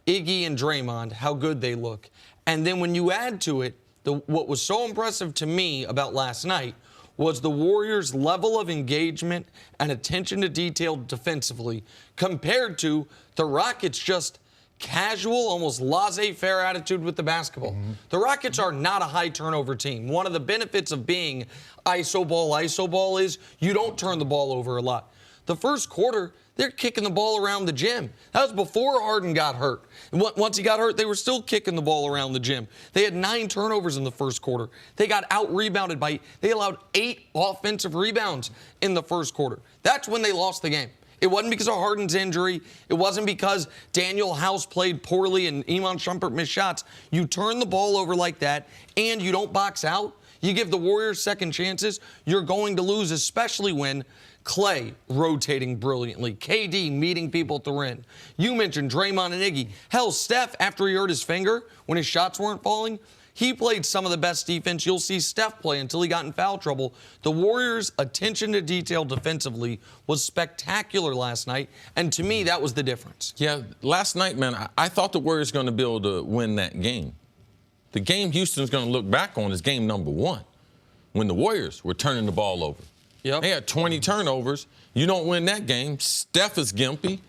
Iggy and Draymond, how good they look, and then when you add to it, what was so impressive to me about last night was the Warriors' level of engagement and attention to detail defensively compared to the Rockets' just casual, almost laissez-faire attitude with the basketball. The Rockets are not a high turnover team. One of the benefits of being iso ball is you don't turn the ball over a lot. The first quarter, they're kicking the ball around the gym. That was before Harden got hurt. And once he got hurt, they were still kicking the ball around the gym. They had 9 turnovers in the first quarter. They got out-rebounded they allowed 8 offensive rebounds in the first quarter. That's when they lost the game. It wasn't because of Harden's injury. It wasn't because Daniel House played poorly and Iman Shumpert missed shots. You turn the ball over like that and you don't box out, you give the Warriors second chances, you're going to lose, especially when Clay rotating brilliantly, KD meeting people at the rim. You mentioned Draymond and Iggy. Hell, Steph, after he hurt his finger, when his shots weren't falling, he played some of the best defense you'll see Steph play until he got in foul trouble. The Warriors' attention to detail defensively was spectacular last night, and to me, that was the difference. Yeah, last night, man, I thought the Warriors were going to be able to win that game. The game Houston's going to look back on is game number 1, when the Warriors were turning the ball over. Yep. They had 20 turnovers. You don't win that game. Steph is gimpy.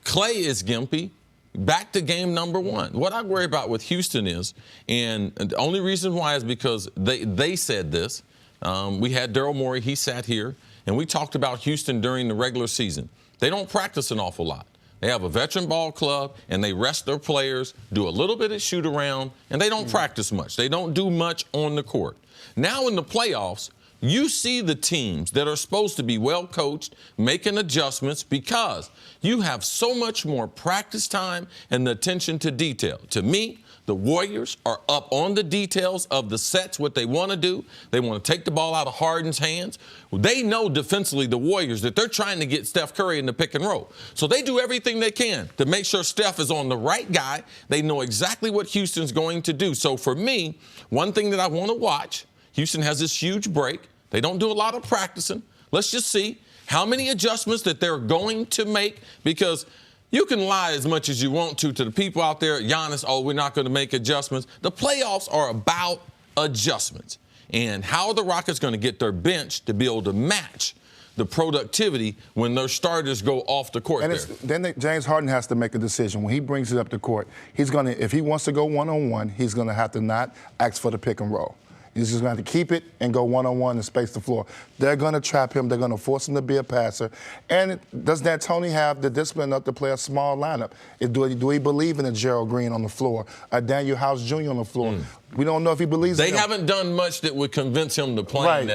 Clay is gimpy. Back to game number 1. What I worry about with Houston is, and the only reason why is because they said this. We had Daryl Morey. He sat here, and we talked about Houston during the regular season. They don't practice an awful lot. They have a veteran ball club, and they rest their players, do a little bit of shoot around, and they don't practice much. They don't do much on the court. Now in the playoffs, you see the teams that are supposed to be well coached making adjustments because you have so much more practice time and the attention to detail. To me, the Warriors are up on the details of the sets, what they want to do. They want to take the ball out of Harden's hands. They know defensively, the Warriors, that they're trying to get Steph Curry in the pick and roll. So they do everything they can to make sure Steph is on the right guy. They know exactly what Houston's going to do. So for me, one thing that I want to watch, Houston has this huge break. They don't do a lot of practicing. Let's just see how many adjustments that they're going to make, because you can lie as much as you want to the people out there, Giannis, oh, we're not going to make adjustments. The playoffs are about adjustments. And how are the Rockets going to get their bench to be able to match the productivity when their starters go off the court? And James Harden has to make a decision. When he brings it up the court, he's going to, if he wants to go one-on-one, he's going to have to not ask for the pick and roll. He's just going to have to keep it and go one-on-one and space the floor. They're going to trap him. They're going to force him to be a passer. And does D'Antoni have the discipline enough to play a small lineup? Do he believe in a Gerald Green on the floor, a Daniel House Jr. on the floor? We don't know if he believes in him. They haven't done much that would convince him to play,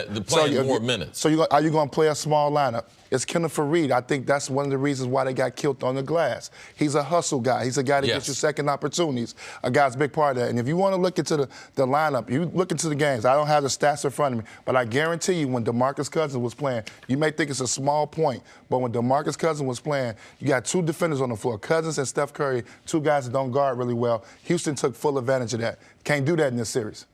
more minutes. So are you going to play a small lineup? It's Kenneth Fareed. I think that's one of the reasons why they got killed on the glass. He's a hustle guy. He's a guy that gets you second opportunities. A guy's a big part of that. And if you want to look into the lineup, you look into the games. I don't have the stats in front of me, but I guarantee you when DeMarcus Cousins was playing, you may think it's a small point, but when DeMarcus Cousins was playing, you got two defenders on the floor, Cousins and Steph Curry, two guys that don't guard really well. Houston took full advantage of that. Can't do that in this series.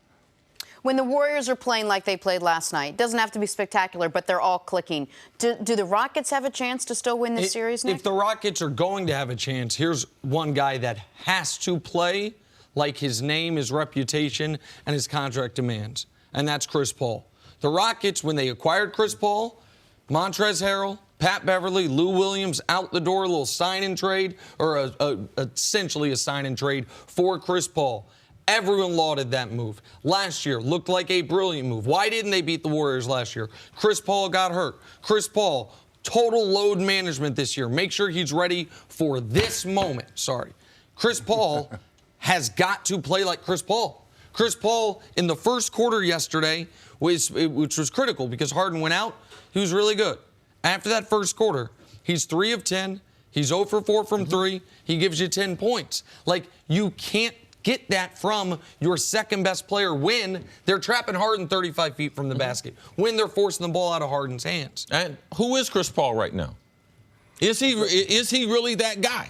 When the Warriors are playing like they played last night, doesn't have to be spectacular, but they're all clicking. Do the Rockets have a chance to still win this series, Nick? If the Rockets are going to have a chance, here's one guy that has to play like his name, his reputation, and his contract demands, and that's Chris Paul. The Rockets, when they acquired Chris Paul, Montrezl Harrell, Pat Beverly, Lou Williams out the door, a little sign-and-trade, or essentially a sign-and-trade for Chris Paul. Everyone lauded that move. Last year looked like a brilliant move. Why didn't they beat the Warriors last year? Chris Paul got hurt. Chris Paul, total load management this year. Make sure he's ready for this moment. Sorry. Chris Paul has got to play like Chris Paul. Chris Paul in the first quarter yesterday, which was critical because Harden went out, he was really good. After that first quarter, he's 3 of 10. He's 0 for 4 from 3. He gives you 10 points. Like, you can't get that from your second-best player when they're trapping Harden 35 feet from the basket, when they're forcing the ball out of Harden's hands. And who is Chris Paul right now? Is he really that guy?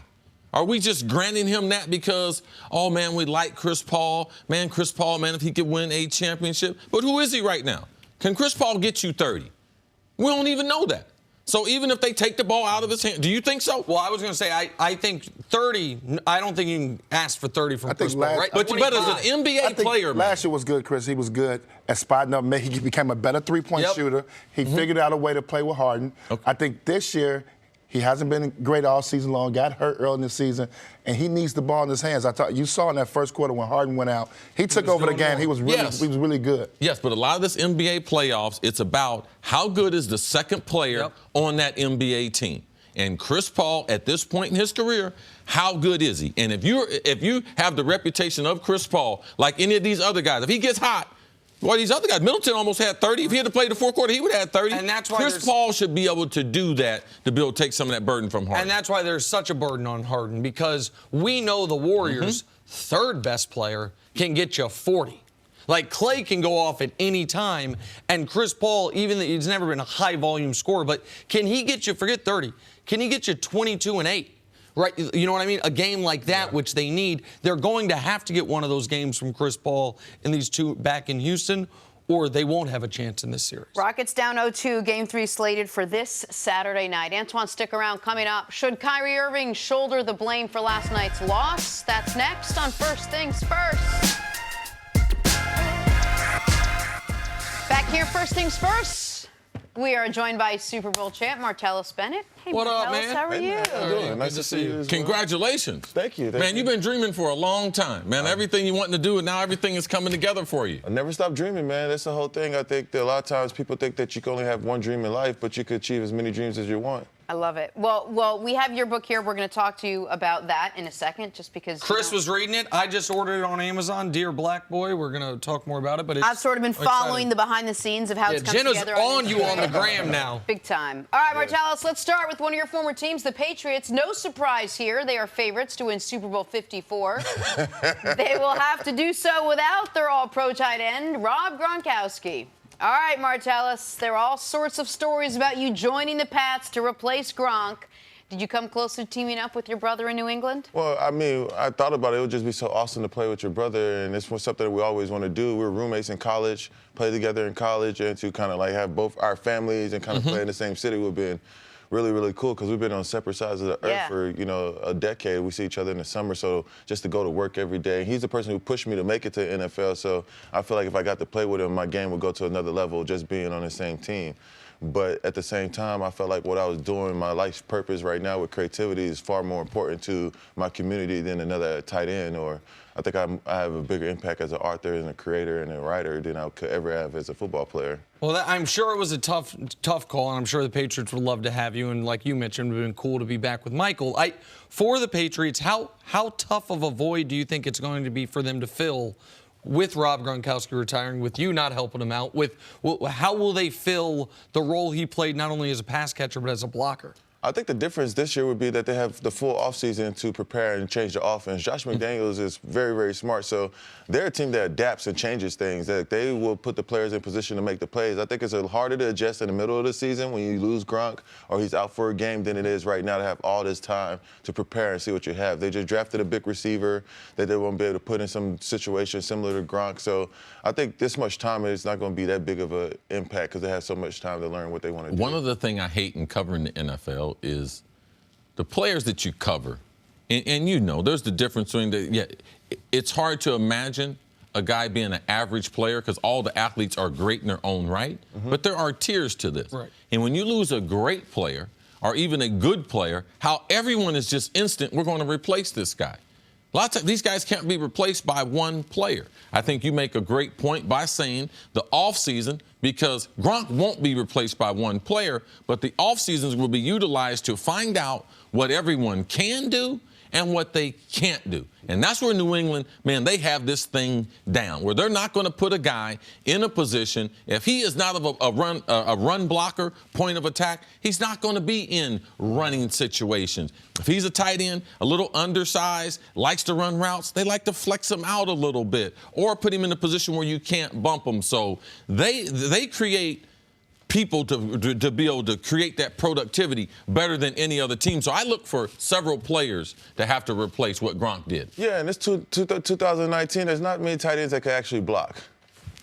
Are we just granting him that because, oh, man, we like Chris Paul? Man, Chris Paul, man, if he could win a championship. But who is he right now? Can Chris Paul get you 30? We don't even know that. So even if they take the ball out of his hand, do you think so? Well, I was going to say, I think 30, I don't think you can ask for 30 from Chris Paul, right? But as an NBA player, last year was good, Chris. He was good at spotting up. He became a better three-point shooter. He figured out a way to play with Harden. Okay. I think this year, he hasn't been great all season long, got hurt early in the season, and he needs the ball in his hands. You saw in that first quarter when Harden went out, he took over the game. He was really good. Yes, but a lot of this NBA playoffs, it's about how good is the second player on that NBA team. And Chris Paul, at this point in his career, how good is he? And if you have the reputation of Chris Paul, like any of these other guys, if he gets hot, well, these other guys, Middleton almost had 30. If he had to play the fourth quarter, he would have had 30. And that's why Chris Paul should be able to do that to be able to take some of that burden from Harden. And that's why there's such a burden on Harden, because we know the Warriors' third best player can get you 40. Like, Clay can go off at any time, and Chris Paul, even though he's never been a high-volume scorer, but can he get you, forget 30, can he get you 22 and 8? Right, you know what I mean? A game like that, which they need, they're going to have to get one of those games from Chris Paul and these two back in Houston, or they won't have a chance in this series. Rockets down 0-2, Game 3 slated for this Saturday night. Antoine, stick around. Coming up, should Kyrie Irving shoulder the blame for last night's loss? That's next on First Things First. Back here, First Things First. We are joined by Super Bowl champ Martellus Bennett. Hey, what Martellus, up, man? how are you? How you doing? Nice to see you. Congratulations. Thank you. Man, you've been dreaming for a long time. Man, everything you wanted to do, and now everything is coming together for you. I never stop dreaming, man. That's the whole thing. I think that a lot of times people think that you can only have one dream in life, but you could achieve as many dreams as you want. I love it. Well, we have your book here. We're going to talk to you about that in a second, just because Chris was reading it. I just ordered it on Amazon. Dear Black Boy. We're going to talk more about it, but I've sort of been following the behind the scenes of how it's come Jenna's together. on you on the gram now. Big time. All right, Martellus, let's start with one of your former teams, the Patriots. No surprise here. They are favorites to win Super Bowl 54. They will have to do so without their all-pro tight end, Rob Gronkowski. All right, Martellus, there are all sorts of stories about you joining the Pats to replace Gronk. Did you come close to teaming up with your brother in New England? Well, I mean, I thought about it. It would just be so awesome to play with your brother, and it's something that we always want to do. We were roommates in college, played together in college, and to kind of like have both our families and kind of play in the same city would have been really, really cool because we've been on separate sides of the earth for, a decade. We see each other in the summer, so just to go to work every day. He's the person who pushed me to make it to the NFL, so I feel like if I got to play with him, my game would go to another level just being on the same team. But at the same time, I felt like what I was doing, my life's purpose right now with creativity is far more important to my community than another tight end. Or I think I have a bigger impact as an author and a creator and a writer than I could ever have as a football player. Well, I'm sure it was a tough call, and I'm sure the Patriots would love to have you. And like you mentioned, it would have been cool to be back with Michael. For the Patriots, how tough of a void do you think it's going to be for them to fill with Rob Gronkowski retiring, with you not helping him out? How will they fill the role he played not only as a pass catcher but as a blocker? I think the difference this year would be that they have the full offseason to prepare and change the offense. Josh McDaniels is very, very smart. So they're a team that adapts and changes things, that they will put the players in position to make the plays. I think it's harder to adjust in the middle of the season when you lose Gronk or he's out for a game than it is right now to have all this time to prepare and see what you have. They just drafted a big receiver that they won't be able to put in some situation similar to Gronk. So I think this much time is not going to be that big of an impact because they have so much time to learn what they want to do. One of the things I hate in covering the NFL is the players that you cover, and you know, there's the difference between it's hard to imagine a guy being an average player because all the athletes are great in their own right, but there are tiers to this. Right. And when you lose a great player or even a good player, how everyone is just instant, we're going to replace this guy. Lots of these guys can't be replaced by one player. I think you make a great point by saying the offseason, because Gronk won't be replaced by one player, but the offseasons will be utilized to find out what everyone can do and what they can't do. And that's where New England, man, they have this thing down, where they're not going to put a guy in a position, if he is not a run blocker, point of attack, he's not going to be in running situations. If he's a tight end, a little undersized, likes to run routes, they like to flex him out a little bit or put him in a position where you can't bump him. So they create people to be able to create that productivity better than any other team. So I look for several players to have to replace what Gronk did. Yeah, and it's 2019. There's not many tight ends that can actually block.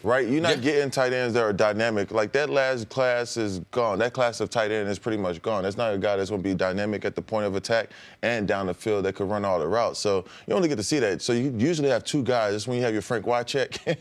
Right? You're not getting tight ends that are dynamic. Like, that last class is gone. That class of tight end is pretty much gone. There's not a guy that's going to be dynamic at the point of attack and down the field that could run all the routes. So you only get to see that. So you usually have two guys. That's when you have your Frank Wycheck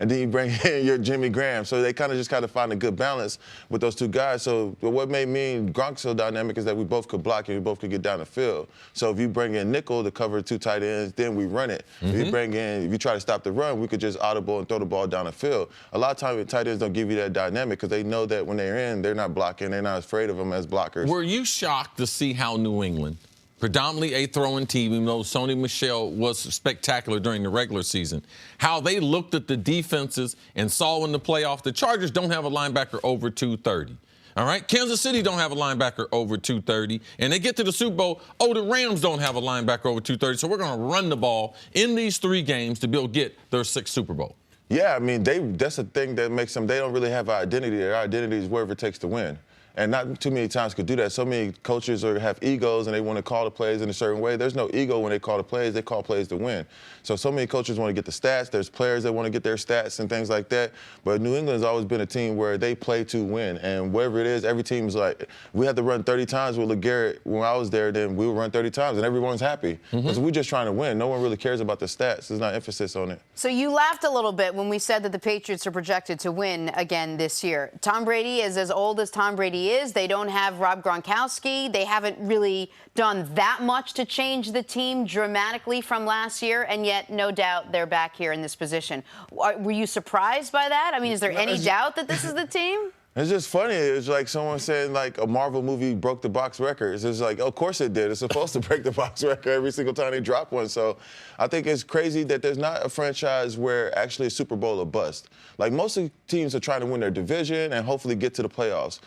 and then you bring in your Jimmy Graham. So they kind of just find a good balance with those two guys. So what made me Gronk so dynamic is that we both could block and we both could get down the field. So if you bring in nickel to cover two tight ends, then we run it. If you try to stop the run, we could just audible and throw the ball down the field. A lot of times tight ends don't give you that dynamic because they know that when they're in, they're not blocking. They're not afraid of them as blockers. Were you shocked to see how New England, predominantly a throwing team, even though Sony Michel was spectacular during the regular season, how they looked at the defenses and saw in the playoff, the Chargers don't have a linebacker over 230. All right, Kansas City don't have a linebacker over 230, and they get to the Super Bowl, the Rams don't have a linebacker over 230, so we're going to run the ball in these 3 games to be able to get their 6th Super Bowl. Yeah, I mean, that's the thing that makes them, they don't really have an identity. Their identity is wherever it takes to win. And not too many times could do that. So many coaches have egos and they want to call the plays in a certain way. There's no ego when they call the plays. They call plays to win. So many coaches want to get the stats. There's players that want to get their stats and things like that. But New England's always been a team where they play to win. And whatever it is, every team is like, we had to run 30 times with LeGarrette when I was there, then we would run 30 times and everyone's happy. Because we're just trying to win. No one really cares about the stats. There's not emphasis on it. So you laughed a little bit when we said that the Patriots are projected to win again this year. Tom Brady is as old as Tom Brady is. They don't have Rob Gronkowski. They haven't really done that much to change the team dramatically from last year, and yet, no doubt, they're back here in this position. Were you surprised by that? I mean, is there any doubt that this is the team? It's just funny. It's like someone saying, like, a Marvel movie broke the box records. It's like, of course it did. It's supposed to break the box record every single time they drop one. So I think it's crazy that there's not a franchise where actually a Super Bowl or bust. Like, most of the teams are trying to win their division and hopefully get to the playoffs.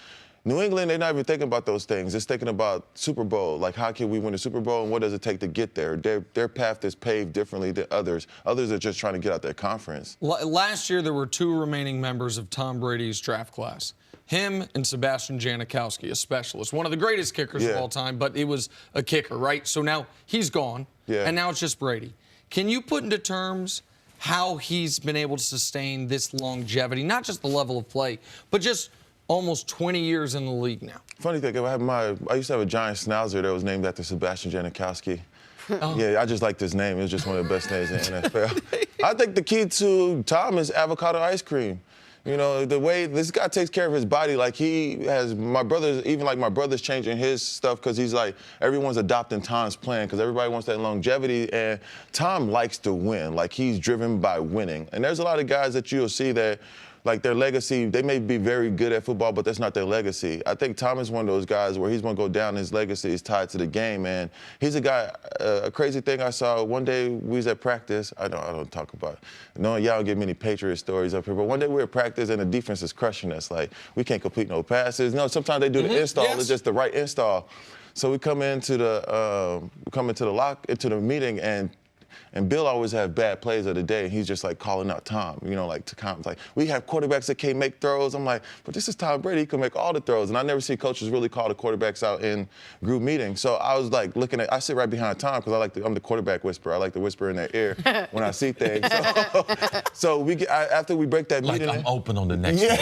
New England, they're not even thinking about those things. It's thinking about Super Bowl, like how can we win the Super Bowl and what does it take to get there? Their path is paved differently than others. Others are just trying to get out their conference. Last year, there were 2 remaining members of Tom Brady's draft class. Him and Sebastian Janikowski, a specialist, one of the greatest kickers of all time, but it was a kicker, right? So now he's gone, and now it's just Brady. Can you put into terms how he's been able to sustain this longevity, not just the level of play, but just almost 20 years in the league now? Funny thing, I used to have a giant schnauzer that was named after Sebastian Janikowski. Yeah, I just like this name. It was just one of the best names in the NFL. I think the key to Tom is avocado ice cream. You know, the way this guy takes care of his body, like he has, my brother's changing his stuff because he's like, everyone's adopting Tom's plan because everybody wants that longevity. And Tom likes to win. Like, he's driven by winning. And there's a lot of guys that you'll see that, like, their legacy, they may be very good at football, but that's not their legacy. I think Tom is one of those guys where he's going to go down, his legacy is tied to the game, and he's a guy, a crazy thing I saw, one day we was at practice, I don't talk about it. No, y'all don't get many Patriots stories up here, but one day we were at practice and the defense is crushing us. Like, we can't complete no passes. No, sometimes they do the install, it's just the right install. So we come into the meeting, and Bill always have bad plays of the day, and he's just like calling out Tom, you know, like to Tom's like, we have quarterbacks that can't make throws. I'm like, but this is Tom Brady, he can make all the throws. And I never see coaches really call the quarterbacks out in group meetings. So I was like I sit right behind Tom because I'm the quarterback whisperer. I like to whisper in their ear when I see things. So after we break that meeting. Like I'm open on the next one.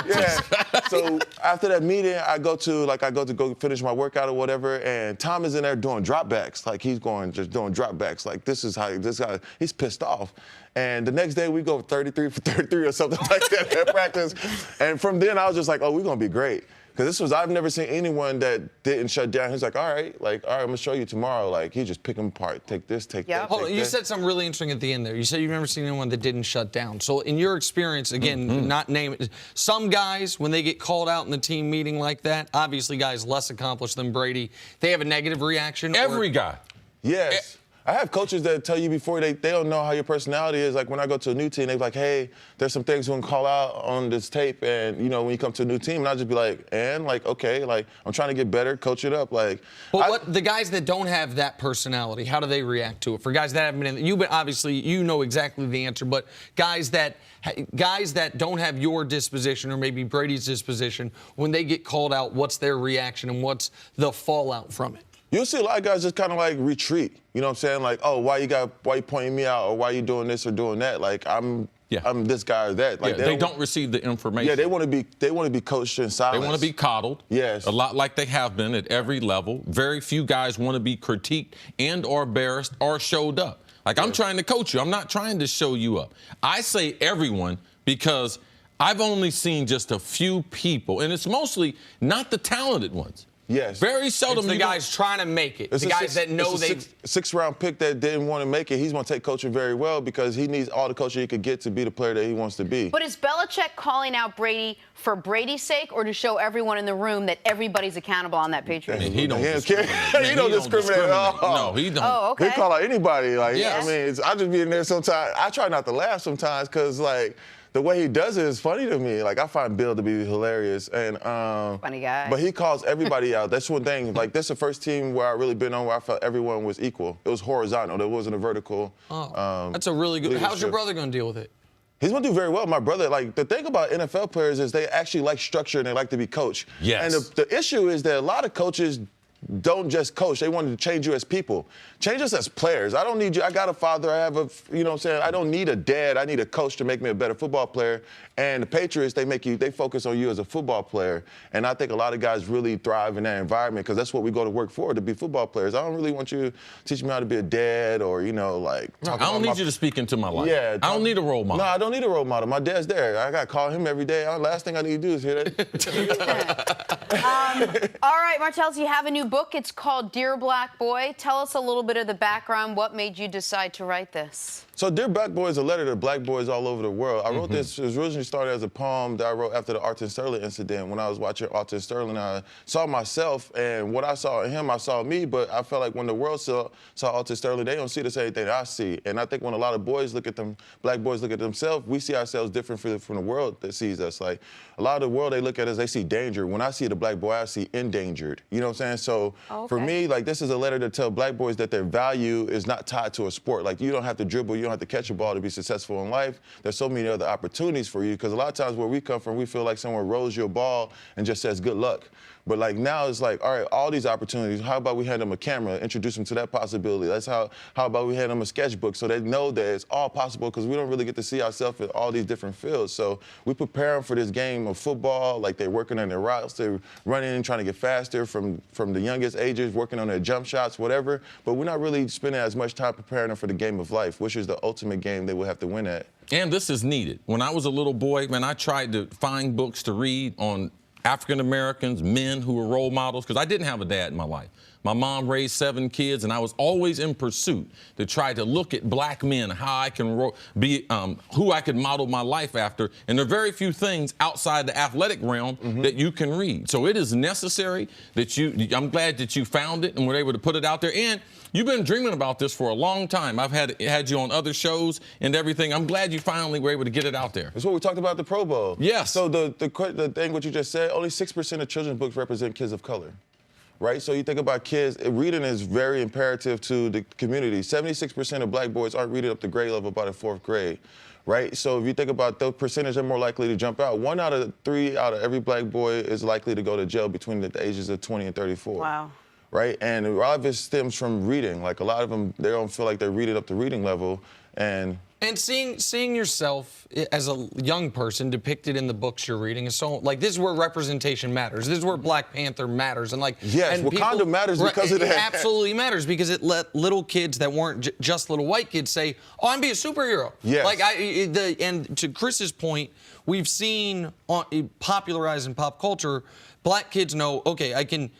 Yeah. So after that meeting, I go to go finish my workout or whatever, and Tom is in there doing dropbacks. Like, he's just doing dropbacks. Like, this is how this guy, he's pissed off. And the next day we go 33 for 33 or something like that at practice. And from then I was just like, oh, we're going to be great. Because I've never seen anyone that didn't shut down. He's like, all right, I'm going to show you tomorrow. Like, he just pick them apart. Take this, take that. Hold on, you said something really interesting at the end there. You said you've never seen anyone that didn't shut down. So in your experience, again, not name it, some guys, when they get called out in the team meeting like that, obviously guys less accomplished than Brady, they have a negative reaction. Every guy. Yes. I have coaches that tell you before they don't know how your personality is. Like, when I go to a new team, they're like, hey, there's some things we can call out on this tape. And, you know, when you come to a new team, and I'll just be like, okay, like, I'm trying to get better, coach it up. Like, but the guys that don't have that personality, how do they react to it? For guys that haven't been in, obviously, you know exactly the answer, but guys that don't have your disposition or maybe Brady's disposition, when they get called out, what's their reaction and what's the fallout from it? You'll see a lot of guys just kind of like retreat. You know what I'm saying? Like, oh, why you pointing me out, or why you doing this or doing that? Like, I'm this guy or that. Like, they don't receive the information. Yeah, they want to be coached in silence. They want to be coddled. Yes. A lot like they have been at every level. Very few guys want to be critiqued and or embarrassed or showed up. Like, I'm trying to coach you. I'm not trying to show you up. I say everyone because I've only seen just a few people, and it's mostly not the talented ones. Yes. Very seldom. It's the guys trying to make it. The guys that know they. Sixth-round pick that didn't want to make it, he's going to take coaching very well because he needs all the coaching he could get to be the player that he wants to be. But is Belichick calling out Brady for Brady's sake or to show everyone in the room that everybody's accountable on that Patriots? He don't discriminate. He don't discriminate at all. No, he don't. Oh, okay. He call out anybody. Like, yes. I mean, I just be in there sometimes. I try not to laugh sometimes because, like, the way he does it is funny to me. Like, I find Bill to be hilarious. And funny guy. But he calls everybody out. That's one thing. Like, that's the first team where I really been on where I felt everyone was equal. It was horizontal. There wasn't a vertical. That's a really good. How's your brother going to deal with it? He's going to do very well. My brother, like, the thing about NFL players is they actually like structure and they like to be coached. Yes. And the issue is that a lot of coaches don't just coach. They want to change you as people. Change us as players. I don't need you. I got a father. I have you know what I'm saying? I don't need a dad. I need a coach to make me a better football player. And the Patriots, they focus on you as a football player. And I think a lot of guys really thrive in that environment because that's what we go to work for, to be football players. I don't really want you to teach me how to be a dad or, you know, like. I don't need you to speak into my life. Yeah. I don't need a role model. No, I don't need a role model. My dad's there. I got to call him every day. Last thing I need to do is hear that. All right, Martellus, you have a new book. It's called Dear Black Boy. Tell us a little bit of the background. What made you decide to write this? So Dear Black Boy is a letter to black boys all over the world. I wrote this, it was originally started as a poem that I wrote after the Arthur Sterling incident. When I was watching Arthur Sterling, I saw myself, and what I saw in him, I saw me, but I felt like when the world saw Arthur Sterling, they don't see the same thing that I see. And I think when a lot of boys look at them, black boys look at themselves, we see ourselves different from the world that sees us. Like, a lot of the world, they look at us, they see danger. When I see the black boy, I see endangered. You know what I'm saying? So for me, like, this is a letter to tell black boys that their value is not tied to a sport. Like, you don't have to dribble, you don't have to catch a ball to be successful in life. There's so many other opportunities for you, because a lot of times where we come from, we feel like someone rolls your ball and just says good luck. But like now it's like, all right, all these opportunities, how about we hand them a camera, introduce them to that possibility? That's how about we hand them a sketchbook so they know that it's all possible, because we don't really get to see ourselves in all these different fields. So we prepare them for this game of football, like they're working on their routes, they're running and trying to get faster from the youngest ages, working on their jump shots, whatever. But we're not really spending as much time preparing them for the game of life, which is the ultimate game they will have to win at. And this is needed. When I was a little boy, man, I tried to find books to read on African Americans, men who were role models, because I didn't have a dad in my life. My mom raised 7 kids, and I was always in pursuit to try to look at black men, how I can be, who I could model my life after. And there are very few things outside the athletic realm that you can read. So it is necessary that I'm glad that you found it and were able to put it out there. And you've been dreaming about this for a long time. I've had you on other shows and everything. I'm glad you finally were able to get it out there. That's what we talked about at the Pro Bowl. Yes. So the thing, what you just said, only 6% of children's books represent kids of color. Right? So you think about kids, reading is very imperative to the community. 76% of black boys aren't reading up to grade level about in 4th grade. Right? So if you think about the percentage, they're more likely to jump out. 1 out of 3 out of every black boy is likely to go to jail between the ages of 20 and 34. Wow. Right? And a lot of it stems from reading. Like a lot of them, they don't feel like they're reading up to reading level. And seeing yourself as a young person depicted in the books you're reading is so, like, this is where representation matters. This is where Black Panther matters. And like, yes, and Wakanda matters because of that. It absolutely matters, because it let little kids that weren't just little white kids say, "Oh, I'm be a superhero." Yes. Like and to Chris's point, we've seen popularized in pop culture, black kids know, okay, I can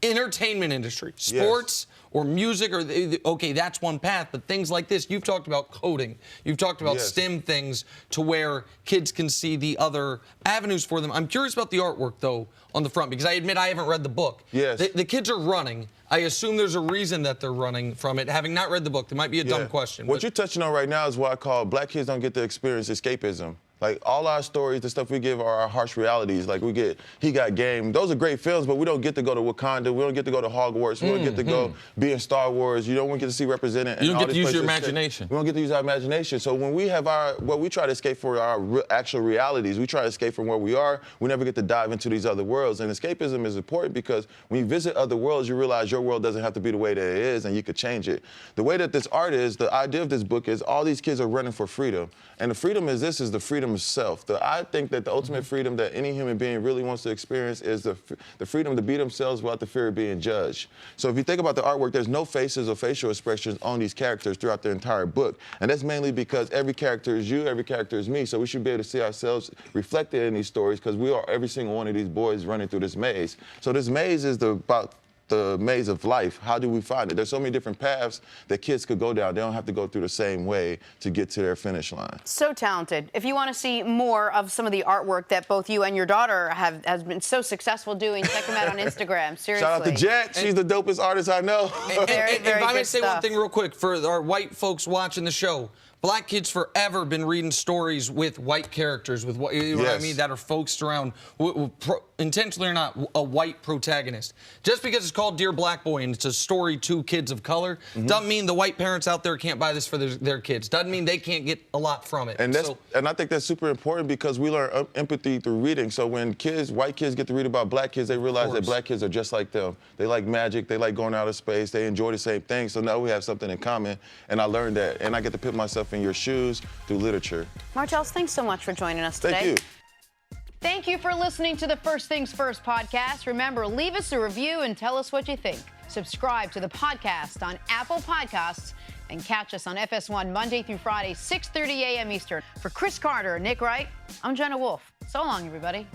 entertainment industry, sports. Yes. Or music, or okay, that's one path. But things like this, you've talked about coding, you've talked about STEM things, to where kids can see the other avenues for them. I'm curious about the artwork, though, on the front, because I admit I haven't read the book. Yes. The kids are running. I assume there's a reason that they're running from it. Having not read the book, there might be a dumb question. What you're touching on right now is what I call black kids don't get to experience escapism. Like, all our stories, the stuff we give are our harsh realities. Like, He Got Game. Those are great films, but we don't get to go to Wakanda. We don't get to go to Hogwarts. We don't get to go be in Star Wars. You don't get to see represented. You don't get to use your imagination. We don't get to use our imagination. So when we have what we try to escape for our actual realities. We try to escape from where we are. We never get to dive into these other worlds. And escapism is important because when you visit other worlds, you realize your world doesn't have to be the way that it is, and you could change it. The way that this art is, the idea of this book is all these kids are running for freedom. And the freedom is the freedom of self. I think that the ultimate freedom that any human being really wants to experience is the freedom to be themselves without the fear of being judged. So if you think about the artwork, there's no faces or facial expressions on these characters throughout the entire book. And that's mainly because every character is you, every character is me. So we should be able to see ourselves reflected in these stories, because we are every single one of these boys running through this maze. So this maze is about the maze of life. How do we find it? There's so many different paths that kids could go down. They don't have to go through the same way to get to their finish line. So talented. If you want to see more of some of the artwork that both you and your daughter has been so successful doing, check them out on Instagram. Seriously. Shout out to Jet. She's the dopest artist I know. Very, very if I may good say stuff. one thing real quick for our white folks watching the show. Black kids forever been reading stories with white characters, with what, you know what I mean, that are focused around, intentionally or not, a white protagonist. Just because it's called Dear Black Boy and it's a story to kids of color, doesn't mean the white parents out there can't buy this for their kids. Doesn't mean they can't get a lot from it. And I think that's super important, because we learn empathy through reading. So when white kids get to read about black kids, they realize that black kids are just like them. They like magic, they like going out of space, they enjoy the same thing. So now we have something in common, and I learned that. And I get to put myself in your shoes through literature. Martellus, thanks so much for joining us today. Thank you. Thank you for listening to the First Things First podcast. Remember, leave us a review and tell us what you think. Subscribe to the podcast on Apple Podcasts and catch us on FS1 Monday through Friday, 6:30 a.m. Eastern. For Cris Carter and Nick Wright, I'm Jenna Wolfe. So long, everybody.